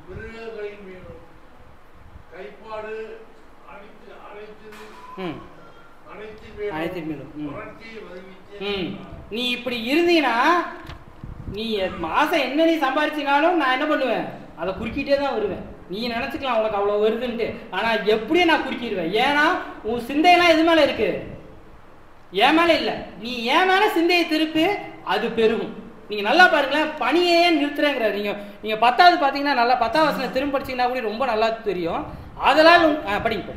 மிருகங்களின் மேலும் கைப்பாடு அனைத்தின் மேலும் புரட்சியை வருவித்து. நீ இப்படி இருந்தீங்கன்னா நீ மாசம் என்ன நீ சம்பாதிச்சினாலும் நான் என்ன பண்ணுவேன், அதை குறுக்கிட்டே தான் வருவேன். நீ நினைச்சுக்கலாம் உனக்கு அவ்வளவு வருதுன்ட்டு, ஆனா எப்படியும் நான் குறுக்கிடுவேன். ஏன்னா உன் சிந்தையெல்லாம் எது மேல இருக்கு, என் மேல இல்ல. நீ என் மேல சிந்தையை திருப்பி, அது பெருகும். நீங்க நல்லா பாருங்களேன், பணியே நிறுத்துறேங்கிறார். நீங்க 10வது பாத்தீங்கன்னா நல்லா 10ஆம் வசனம் திரும்ப படிச்சீங்கன்னா கூட ரொம்ப நல்லா தெரியும். அதெல்லாம் படிங்க.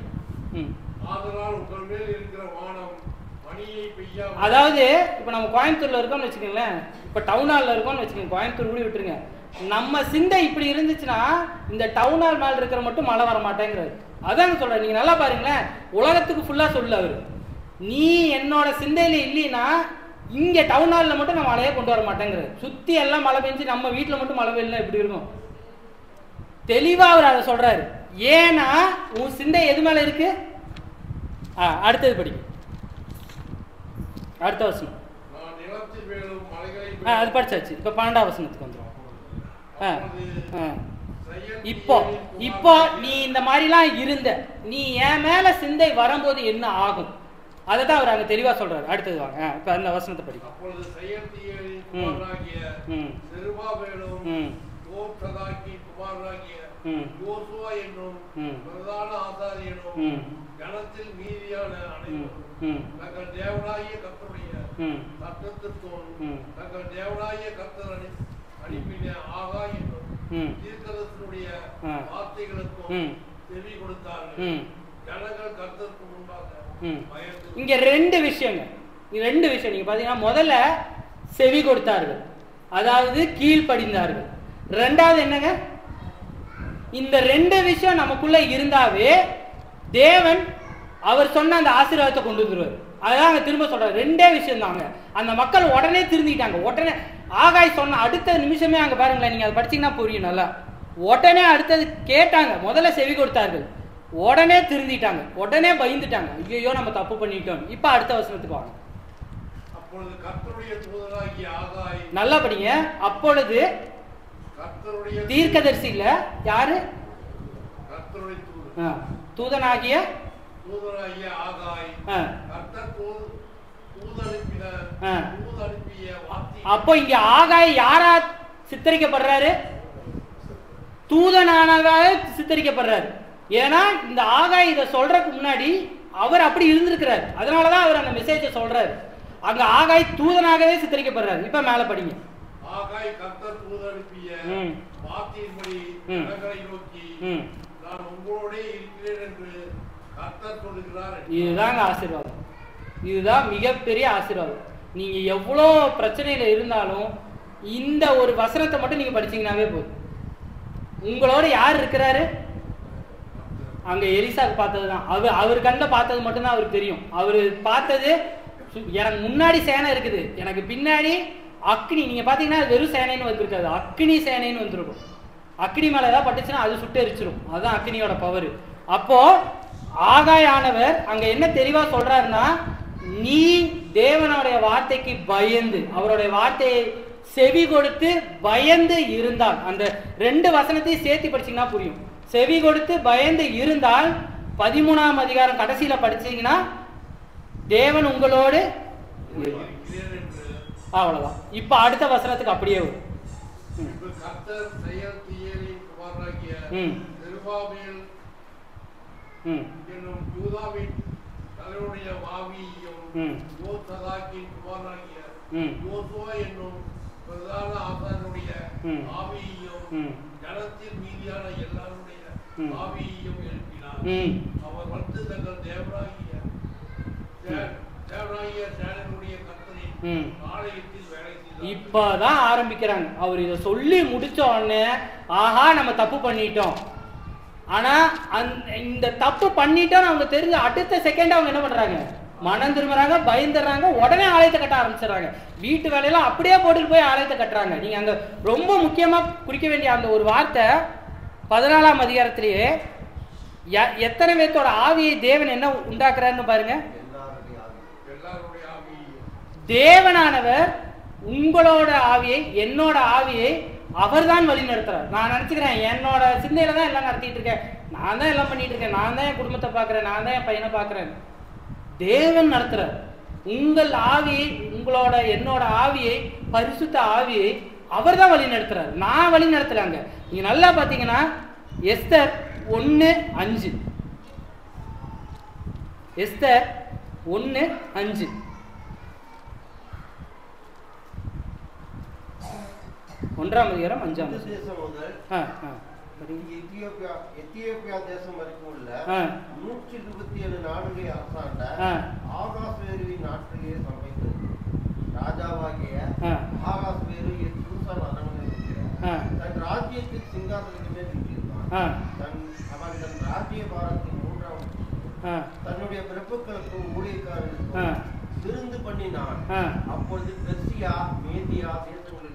அதாவது இப்ப நம்ம கோயம்புத்தூர்ல இருக்கோம்னு வச்சுக்கோங்களேன், இப்ப டவுன் ஹால்ல இருக்கோம்னு வச்சுக்கோங்க, கோயம்புத்தூர் கூட விட்டுருங்க. நம்ம சிந்தை இப்படி இருந்துச்சுன்னா இந்த டவுன் ஹால் மேல இருக்கிற மட்டும் மழை வர மாட்டேங்கிறாரு. அதாங்க சொல்றேன். நீங்க நல்லா பாருங்களேன், உலகத்துக்கு ஃபுல்லா சொல்லு அவரு, நீ என்னோட சிந்தையில இல்லைன்னா இங்க டவுன் ஹால்ல மட்டும் நான் மழையே கொண்டு வர மாட்டேங்கிறாரு. சுத்தி எல்லாம் மழை பெஞ்சு நம்ம வீட்டுல மட்டும் மழை பெய்யலாம் எப்படி இருக்கும்? தெளிவா அவர் அதை சொல்றாரு. ஏன்னா உன் சிந்தை எது மேல இருக்கு? அடுத்தது படிக்கும், அடுத்த வசனம். அது படிச்சாச்சு. இப்ப 12ஆம் வசனத்துக்கு வந்துடும். இப்போ நீ இந்த மாதிரிலாம் இருந்த, நீ என் மேல சிந்தை வரும்போது என்ன ஆகும், அதைதான் அவர் அங்க தெளிவா சொல்றாரு. அடுத்தது வாங்க, இப்ப அந்த வசனத்தை படிக்கும். ஜனத்தில் மீதியான அனைவரும் தங்கள் தேவனாகிய கர்த்தருடைய சத்தத்திற்கும் தங்கள் தேவனாகிய கர்த்தர் அனுப்பின ஆகா என்னும் தீர்க்கதரிசியுடைய வார்த்தைகளுக்கும் செவி கொடுத்தார்கள். ஜனங்கள் கர்த்தருக்கு முன்பாக பயந்து. இங்க 2 விஷயங்க. 2 விஷயம் நீங்க பாத்தீங்கன்னா, முதல்ல செவி கொடுத்தார்கள், அதாவது கீழ்ப்படிந்தார்கள். 2வது என்னங்க, இந்த 2 விஷயம் நமக்குள்ள இருந்தாவே தேவன் அவர் சொன்ன அந்த ஆசீர்வாதத்தை கொண்டு வந்துருவார். அதான் அங்க திரும்ப சொல்றாரு, 2 விஷயம் தாங்க. அந்த மக்கள் உடனே திருந்திட்டாங்க. உடனே ஆகாய் சொன்ன அடுத்த நிமிஷமே அங்க பாருங்களேன், நீங்க அதை படிச்சீங்கன்னா புரியும் நல்லா. உடனே அடுத்தது கேட்டாங்க, முதல்ல செவி கொடுத்தார்கள், உடனே திருந்திட்டாங்க, உடனே பயந்துட்டாங்க, ஐயோ நம்ம தப்பு பண்ணிட்டோம். இப்ப அடுத்த வசனத்துக்கு வாங்க. அப்பொழுது கர்த்தருடைய தூதனாகிய ஆகாய், நல்லா படிங்க. அப்பொழுது கர்த்தருடைய தீர்க்கதரிசி இல்ல, யாரு? கர்த்தருடைய தூதன், தூதனாகிய ஆகாய், கர்த்தர் அனுப்பிய வார்த்தை. அப்போ இங்க ஆகாய் யாரா சித்தரிக்கப்படுறாரு? தூதனானதாக சித்தரிக்கப்படுறாரு. ஏன்னா இந்த ஆகாய் இதை சொல்றதுக்கு முன்னாடி அவர் அப்படி இருந்திருக்கிறார். அதனாலதான் அவர் அந்த மெசேஜை சொல்றாரு. அங்க ஆகாய் தூதனாகவே சித்தரிக்கப்படுறாரு. இப்ப மேல படிங்க. ஆகாய் கர்த்தர் தூதன் அனுப்பிய வார்த்தையின்படி ஜனங்களை நோக்கி, நான் உங்களோட இருக்கிறேன் என்று கர்த்தர் சொல்லுகிறார். இதுதாங்க ஆசீர்வாதம். இதுதான் மிகப்பெரிய ஆசீர்வாதம். நீங்க எவ்வளோ பிரச்சனையில இருந்தாலும் இந்த ஒரு வசனத்தை மட்டும் நீங்க படிச்சீங்கன்னாவே போதும். உங்களோட யார் இருக்கிறாரு? அங்க எலிசாக்கு பார்த்ததுதான், அவர் கண்ணில் பார்த்தது மட்டும்தான் அவருக்கு தெரியும். அவரு பார்த்தது, எனக்கு முன்னாடி சேனை இருக்குது, எனக்கு பின்னாடி அக்னி. நீங்க பாத்தீங்கன்னா வெறும் சேனைன்னு வந்திருக்காது, அக்னி சேனைன்னு வந்திருக்கும். அக்னி மேல ஏதாவது பட்டுச்சுன்னா அது சுட்டு எரிச்சிடும். அதுதான் அக்னியோட பவர். அப்போ ஆகாயானவர் அங்க என்ன தெளிவா சொல்றாருன்னா, நீ தேவனுடைய வார்த்தைக்கு பயந்து, அவருடைய வார்த்தையை செவி கொடுத்து பயந்து இருந்தால், அந்த 2 வசனத்தையும் சேர்த்து படிச்சீங்கன்னா புரியும். செவி கொடுத்து பயந்து இருந்தால் 13ஆம் அதிகாரம் கடைசியில படிச்சீங்கன்னா தேவன் உங்களோடு. அவ்வளவுதான். இப்ப அடுத்த வசனத்துக்கு அப்படியே வரும். கர்த்தர் செயல்தியேலின் குமாரனாகிய செருபாபேல் என்னும் யூதாவின் தலைவனுடைய ஆவியையும் யோசதாக்கின் குமாரனாகிய யோசுவா என்னும் பிரதான ஆசாரியனுடைய ஆவியையும் ஜனத்தின் மீதியான எல்லாருடைய ஆவியையும் எழுப்பினார். அவர் வந்து தங்கள் தேவனாகிய சேனனுடைய கர்த்தரின் ஆலயத்தில் வேலை செய்தார். இப்பதான் ஆரம்பிக்கிறாங்க. அவர் இதை சொல்லி முடிச்ச உடனே, ஆஹா நம்ம தப்பு பண்ணிட்டோம். ஆனா இந்த தப்பு பண்ணிட்டோம் அவங்க தெரிஞ்ச அடுத்த செகண்ட் அவங்க என்ன பண்றாங்க? மனம் திரும்புறாங்க, பயந்துடுறாங்க, உடனே ஆலயத்தை கட்ட ஆரம்பிச்சிடறாங்க. வீட்டு வேலையெல்லாம் அப்படியே போட்டுட்டு போய் ஆலயத்தை கட்டுறாங்க. நீங்க அங்க ரொம்ப முக்கியமா குறிக்க வேண்டிய அந்த ஒரு வார்த்தை 14ஆம் அதிகாரத்திலேயே எத்தனை பேர்த்தோட ஆவியை தேவன் என்ன உண்டாக்குறாருன்னு பாருங்க. தேவனானவர் உங்களோட ஆவியை, என்னோட ஆவியை அவர் தான் வழி நடத்துறார். நான் நினைச்சுக்கிறேன் என்னோட சிந்தையில தான் எல்லாம் நடத்திட்டு இருக்கேன், நான் தான் எல்லாம் பண்ணிட்டு இருக்கேன், நான் தான் என் குடும்பத்தை பாக்குறேன், நான் தான் என் பையனை பாக்குறேன். தேவன் நடத்துறார். உங்கள் ஆவியை, உங்களோட என்னோட ஆவியை, பரிசுத்த ஆவியை அவர் தான் வழி நடத்துறாரு. நான் வழி நடத்துறாங்க. நீங்க நல்லா பாத்தீங்கன்னா எஸ்தர் 1:5, எஸ்தர் 1:5, ஒன்றாம் அதிகாரம் 5ஆம் தேசம் முதல் எத்தியோப்பியா தேசம் வரைக்கும் உள்ள 127 நாடுகளை அரசாண்ட ஆகாஸ்வேருவின் நாட்டிலேயே சமைத்தது. ராஜாவாகிய ஆகாஸ்வேரு சூசான் அரண்மனையில் தன் ராஜ்யத்தில் சிங்காசனத்தின் மேல் வீட்டிருந்தான். அவன் தன் ராஜ்ய பாரத்தின் 3ஆம் தன்னுடைய பிரபுக்களுக்கும் ஊழியக்காரர்களுக்கும் விருந்து பண்ணினான். அப்பொழுது பெர்சியா, மேதியா தேசங்களில்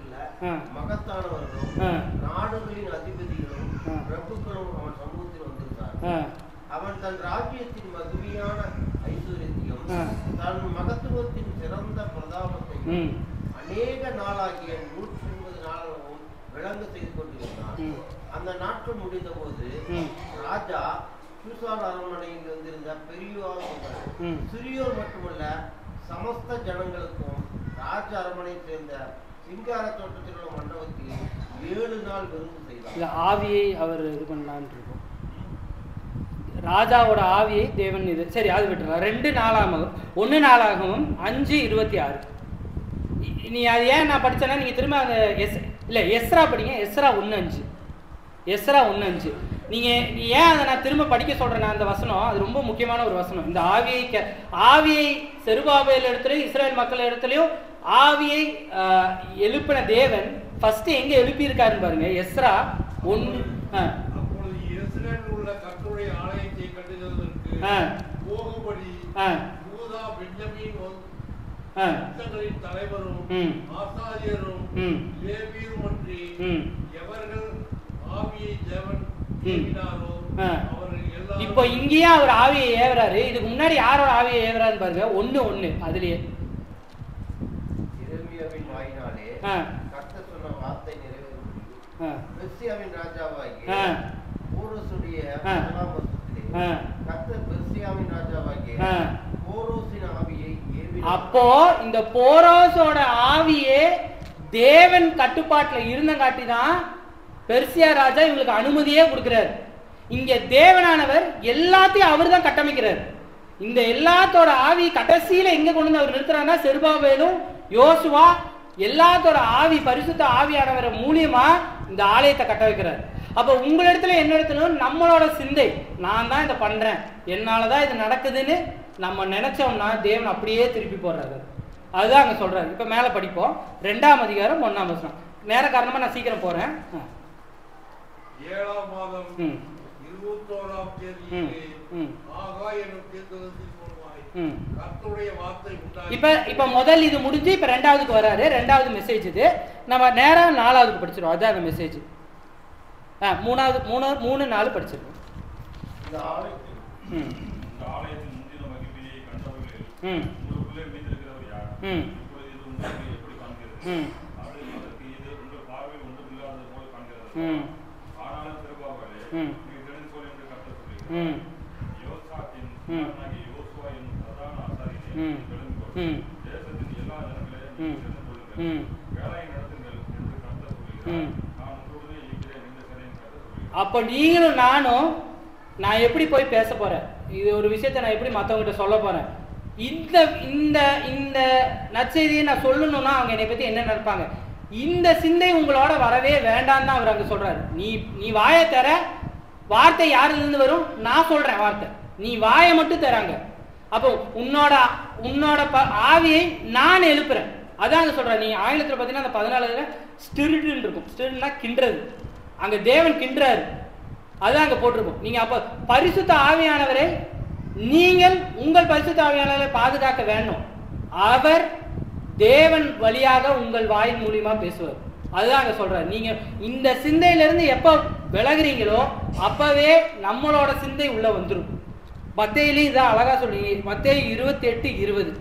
மகத்தானவர்களும் நாடுகளின் அதிபதிகளும் பிரபுக்களும் அவன் சமூகத்தில் வந்திருந்தார். அவன் தன் ராஜ்யத்தின் மகிமையான ஐஸ்வர்யத்தையும் தன் மகத்துவத்தின் சிறந்த பிரதாபத்தையும் அநேக நாளாகிய 180 நாளாகவும் விளங்க செய்து கொண்டிருந்தான். அந்த நாட்கள் முடிந்த போது ராஜா சூசான் அரண்மனையில் வந்திருந்த பெரியோர் சிறியோர் மட்டுமல்ல சமஸ்த ஜனங்களுக்கும் ராஜ அரண்மனையை சேர்ந்த சிங்கார தோட்டத்தில் உள்ள மண்டபத்தில் 7 நாள் விருந்து செய்தார். ஆவியை அவர் இது பண்ணலான் இருக்கும். ராஜாவோட ஆவியை தேவன் இது சரி அது விட்டுறார். 2 நாளாகவும் 1 நாளாகவும் 5:26. நீ அது ஏன் நான் படிச்சேன்னா நீங்க திரும்ப அந்த எஸ்ரா படிங்க. Ezra 1:5, Ezra 1:5. ஏன் அதை நான் திரும்ப படிக்க சொல்றேன் அந்த வசனம், அது ரொம்ப முக்கியமான ஒரு வசனம். இந்த ஆவியை செருபாபேல் இடத்துலயும் இஸ்ரேல் மக்கள் இடத்துலயும் ஆவியை எழுப்பின தேவன் ஃபர்ஸ்ட் எங்க எழுப்பி இருக்காருன்னு பாருங்க. எஸ்ரா 1. அப்பொழுது இஸ்ரவேலில் உள்ள கர்த்தருடைய ஆலயத்தை கட்டுகிறதற்கு போகும்படி யூதா பென்யமீன் வம்சங்களின் தலைவரும் ஆசாரியரும் லேவியரும் அன்றி எவர்கள் ஆவியை தேவன் ஏவினாரோ அவர்கள் எல்லாரும். இப்போ இங்கேயே அவர் ஆவியை ஏவுறாரு. இதுக்கு முன்னாடி யாரோட ஆவியை ஏவுறாருன்னு பாருங்க. 1:1 அதுலயே எரேமியாவின் வாயினாலே கர்த்தர் சொன்ன வார்த்தை நிறைவேறும். பெர்சியாவின் ராஜாவாகிய கோரோசுடைய 1ஆம் வருஷத்திலே கர்த்தர் பெர்சியாவின் ராஜாவாகிய கோரோசின் ஆவியை ஏவினார். அப்போ இந்த போரோஸோட ஆவியே தேவன் கட்டுப்பாட்டுல இருந்தங்காட்டி தான் பெர்சியா ராஜா இவங்களுக்கு அனுமதியே கொடுக்கிறார். இங்க தேவனானவர் எல்லாத்தையும் அவர் தான் கட்டமைக்கிறார். இந்த எல்லாத்தோட ஆவி கடைசியில எங்க கொண்டு வந்து அவர் நிறுத்துறாருன்னா செருபாபேலும் யோசுவா எல்லாத்தோட ஆவி பரிசுத்த ஆவியானவரை மூலியமா இந்த ஆலயத்தை கட்ட வைக்கிறார். அப்ப உங்களிடத்துல என்னிடத்துல நம்மளோட சிந்தை, நான் தான் இதை பண்றேன், என்னாலதான் இது நடக்குதுன்னு நம்ம நினைச்சோம்னா தேவன் அப்படியே திருப்பி போடுறாரு. அதுதான் அங்க சொல்றாரு. இப்ப மேல படிப்போம். 2ஆம் அதிகாரம் 1ஆம் வசனம். நேர காரணமா நான் சீக்கிரம் போறேன். 7ஆம் மாதம் 21ஆம் தேதியிலே ஆகாய் என்னும் தீர்க்கதரிசி மூலமாய் கர்த்தருடைய வார்த்தை உண்டாயிற்று. இப்ப முதல் இது முடிஞ்சு இப்ப 2ஆவதுக்கு வராரு. 2ஆவது மெசேஜ் இது. நம்ம நேரா 4ஆவதுக்கு படிச்சிருவோம். அதான் அந்த மெசேஜ். 3-4 படிச்சிருக்கோம். இந்த ஆலயத்தின் முந்தின மகிமையை கண்டவர்கள் உங்களுக்குள்ளே மீந்திருக்கிறவர் யார்? இப்பொழுது இது உங்களுக்கு எப்படி காண்கிறது? அதற்கு இது உங்கள் பார்வையில் ஒன்றும் இல்லாதது போல காண்கிறது. ஆனாலும் திருப்பாவலே நீ தெரிந்துகொள் என்று கர்த்தர் சொல்கிறார். யோசாத்தின் குமாரனாகிய யோசுவா என்னும் பிரதான ஆசாரியனே தெரிந்துகொள். தேசத்தின் எல்லா ஜனங்களையும் தெரிந்து கொள்ளுங்கள். வேலையை நடத்துங்கள் என்று கர்த்தர் சொல்கிறார். நான் உங்களுடனே இருக்கிறேன் என்று கர்த்தர் சொல்கிறார். அப்ப நீங்களும் நானும் நான் எப்படி போய் பேச போறேன், இது ஒரு விஷயத்தை நான் எப்படி மற்றவங்கிட்ட சொல்ல போறேன், இந்த இந்த இந்த நற்செய்தியை நான் சொல்லணும்னா அவங்க என்னை பத்தி என்ன நினைப்பாங்க, இந்த சிந்தை உங்களோட வரவே வேண்டாம் தான் அவர் அங்க சொல்றாரு. நீ வாயை தர, வார்த்தை யாரிலிருந்து வரும்? நான் சொல்றேன் வார்த்தை, நீ வாயை மட்டும் தராங்க. அப்போ உன்னோட ஆவியை நான் எழுப்புறேன். அதான் அங்க சொல்றேன். நீ ஆங்கிலத்தில் பார்த்தீங்கன்னா அந்த 14 ஸ்டிர்டுன்னு இருக்கும். ஸ்டிர்டுனா கிண்டுறது. அங்க தேவன் கிண்டுறாரு. அதான் அங்க போட்டிருக்கும். நீங்க அப்ப பரிசுத்த ஆவியானவரை நீங்கள் உங்கள் பரிசுத்த ஆவியானவரை பாதுகாக்க வேண்டும். அவர் தேவன் வழியாக உங்கள் வாயின் மூலியமா பேசுவார். அதுதான் அங்க சொல்றாரு. நீங்க இந்த சிந்தையிலிருந்து எப்ப விலகுறீங்களோ அப்பவே நம்மளோட சிந்தை உள்ள வந்துடும். மத்தேயிலும் இதான் அழகா சொல்றீங்க. மத்தேயு 28:20.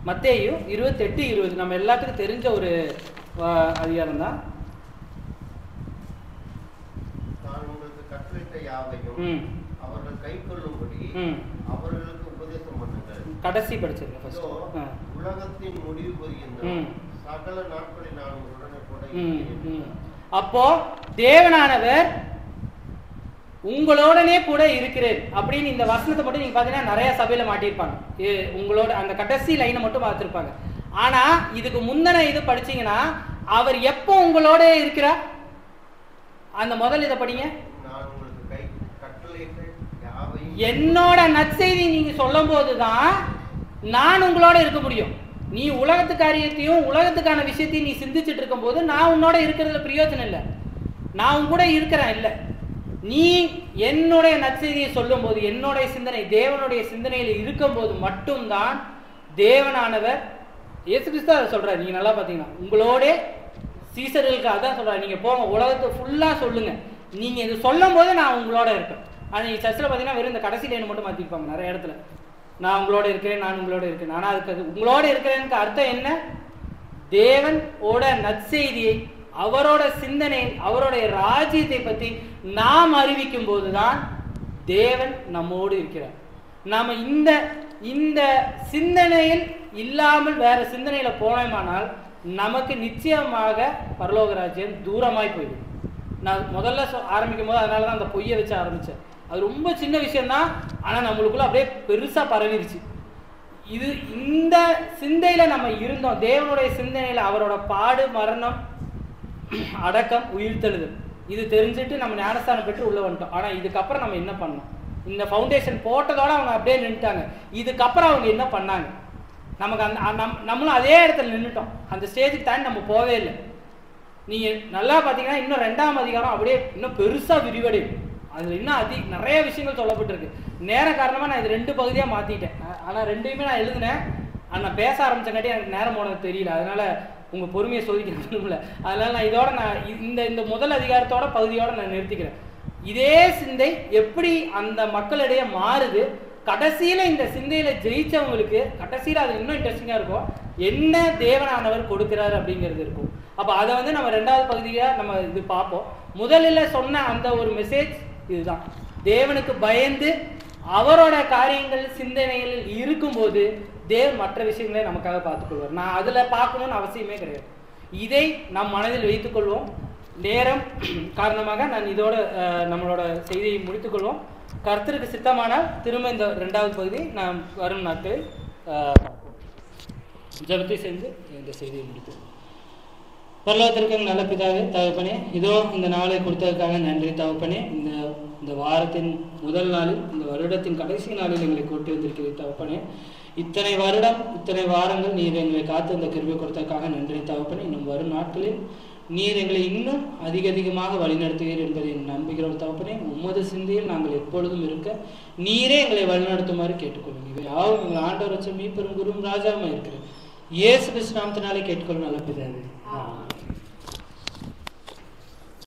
மத்தேயு 28:20 நம்ம எல்லாத்துக்கும் தெரிஞ்ச ஒரு அதிகாரம் தான். அவர்கள் கை கொள்ளும்படி அவர்களுக்கு உபதேசம் பண்ணுங்கள். கடைசி படிச்சிருங்க. உலகத்தின் முடிவு பரியந்தம் சகல நாட்களில் நான் உடனே கூட. அப்போ தேவனானவர் உங்களோடனே கூட இருக்கிறேன் அப்படின்னு இந்த வசனத்தை மட்டும் நீங்க பாத்தீங்கன்னா நிறைய சபையில மாட்டிருப்பாங்க. உங்களோட அந்த கடைசி லைனை மட்டும் பார்த்திருப்பாங்க. ஆனா இதுக்கு முந்தின இது படிச்சீங்கன்னா அவர் எப்போ உங்களோட இருக்கிறார், அந்த முதல் இதை படிங்க. என்னோட நற்செய்தி நீங்க சொல்லும் போதுதான் நான் உங்களோட இருக்க முடியும். நீ உலகத்து காரியத்தையும் உலகத்துக்கான விஷயத்தையும் நீ சிந்திச்சுட்டு இருக்கும் போது நான் உன்னோட இருக்கிறதுல பிரயோஜனம் இல்லை. நான் உன் கூட இருக்கிறேன் இல்லை. நீ என்னுடைய நற்செய்தியை சொல்லும் போது என்னுடைய சிந்தனை தேவனுடைய சிந்தனையில இருக்கும் போது மட்டும்தான் தேவனானவர் இயேசு கிறிஸ்து அதை சொல்றாரு. நீங்க நல்லா பாத்தீங்கன்னா உங்களோட சீசர்களுக்கு அதான் சொல்றாரு. நீங்க போங்க உலகத்தை ஃபுல்லா சொல்லுங்க. நீங்க இது சொல்லும் போது நான் உங்களோட இருப்பேன். ஆனால் நீங்கள் சர்ச்சில் பார்த்தீங்கன்னா வெறும் இந்த கடைசி லைன் மட்டும் மாற்றிருப்பாங்க நிறைய இடத்துல. நான் உங்களோட இருக்கிறேன், நான் உங்களோட இருக்கிறேன். ஆனால் அதுக்கு உங்களோட இருக்கிறேன்னு அர்த்தம் என்ன? தேவனோட நற்செய்தியை, அவரோட சிந்தனை, அவருடைய ராஜ்யத்தை பற்றி நாம் அறிவிக்கும் போதுதான் தேவன் நம்மோடு இருக்கிறார். நாம் இந்த சிந்தனையில் இல்லாமல் வேற சிந்தனையில போனோமானால் நமக்கு நிச்சயமாக பரலோக ராஜ்யம் தூரமாய் போயிடும். நான் முதல்ல ஆரம்பிக்கும் போது அதனால தான் அந்த பொய்யை வச்சு ஆரம்பித்தேன். அது ரொம்ப சின்ன விஷயம்தான், ஆனால் நம்மளுக்குள்ள அப்படியே பெருசாக பரவிருச்சு. இந்த சிந்தையில நம்ம இருந்தோம். தேவனுடைய சிந்தனையில அவரோட பாடு, மரணம், அடக்கம், உயிர்த்தெழுதல் இது தெரிஞ்சுட்டு நம்ம ஞானஸ்தானம் பெற்று உள்ளே வந்துட்டோம். ஆனால் இதுக்கப்புறம் நம்ம என்ன பண்ணோம்? இந்த ஃபவுண்டேஷன் போட்டதோட அவங்க அப்படியே நின்றுட்டாங்க. இதுக்கப்புறம் அவங்க என்ன பண்ணாங்க? நமக்கு நம்மளும் அதே இடத்துல நின்றுட்டோம். அந்த ஸ்டேஜுக்கு தாண்டி நம்ம போவே இல்லை. நீங்கள் நல்லா பார்த்தீங்கன்னா இன்னும் 2ஆம் அதிகாரம் அப்படியே இன்னும் பெருசாக விரிவடையும். அதில் இன்னும் நிறைய விஷயங்கள் சொல்லப்பட்டிருக்கு. நேர காரணமாக நான் இது 2 பகுதியாக மாற்றிட்டேன். ஆனால் 2யுமே நான் எழுதினேன். நான் பேச ஆரம்பித்தங்காட்டி எனக்கு நேரம் போனது தெரியல. அதனால் உங்கள் பொறுமையை சோதிக்கணும்ல. அதனால் நான் இதோட இந்த முதல் அதிகாரத்தோட பகுதியோடு நான் நிறுத்திக்கிறேன். இதே சிந்தை எப்படி அந்த மக்களிடையே மாறுது, கடைசியில் இந்த சிந்தையில் ஜெயிச்சவங்களுக்கு கடைசியில் அது இன்னும் இன்ட்ரெஸ்டிங்காக இருக்கும். என்ன தேவனானவர் கொடுக்குறாரு அப்படிங்கிறது இருக்கும். அப்போ அதை நம்ம 2வது பகுதியாக நம்ம இது பார்ப்போம். முதலில் சொன்ன அந்த ஒரு மெசேஜ் இதுதான். தேவனுக்கு பயந்து அவரோட காரியங்கள் சிந்தனைகளில் இருக்கும்போது தேவன் மற்ற விஷயங்களை நமக்காக பார்த்துக்கொள்வார். நான் அதில் பார்க்கணும்னு அவசியமே கிடையாது. இதை நம் மனதில் வைத்துக்கொள்வோம். நேரம் காரணமாக நான் இதோட நம்மளோட செய்தியை முடித்துக்கொள்வோம். கர்த்தருக்கு சித்தமானால் திரும்ப இந்த 2வது பகுதி நாம் வரும் நாட்களில் ஜெபத்தை செஞ்சு இந்த செய்தியை முடிப்போம். பரலோகத்திற்கு நல்ல பிதாவே, தகப்பனே, இதோ இந்த நாளை கொடுத்ததுக்காக நன்றி தகப்பனே. இந்த வாரத்தின் முதல் நாளில், இந்த வருடத்தின் கடைசி நாளில் எங்களை கூட்டி வந்திருக்கிறது தகப்பனே. இத்தனை வருடம், இத்தனை வாரங்கள் நீர் எங்களை காத்து இந்த கிருபை கொடுத்ததுக்காக நன்றி தகப்பனே. இன்னும் வரும் நாட்களில் நீர் எங்களை இன்னும் அதிகமாக வழிநடத்துவீர் என்பதை நம்புகிறோம் தகப்பனே. உமது சிந்தையில் நாங்கள் எப்பொழுதும் இருக்க நீரே எங்களை வழிநடத்துமாறு கேட்டுக்கொள்ளுங்க. இவை யாவும் எங்கள் ஆண்டவர் வச்ச மீட்பெரும் குரும் ராஜாவுமா இருக்கிற இயேசு கிறிஸ்து நாமத்தினாலே கேட்டுக்கொள்ளும் நல்ல பிதாவே.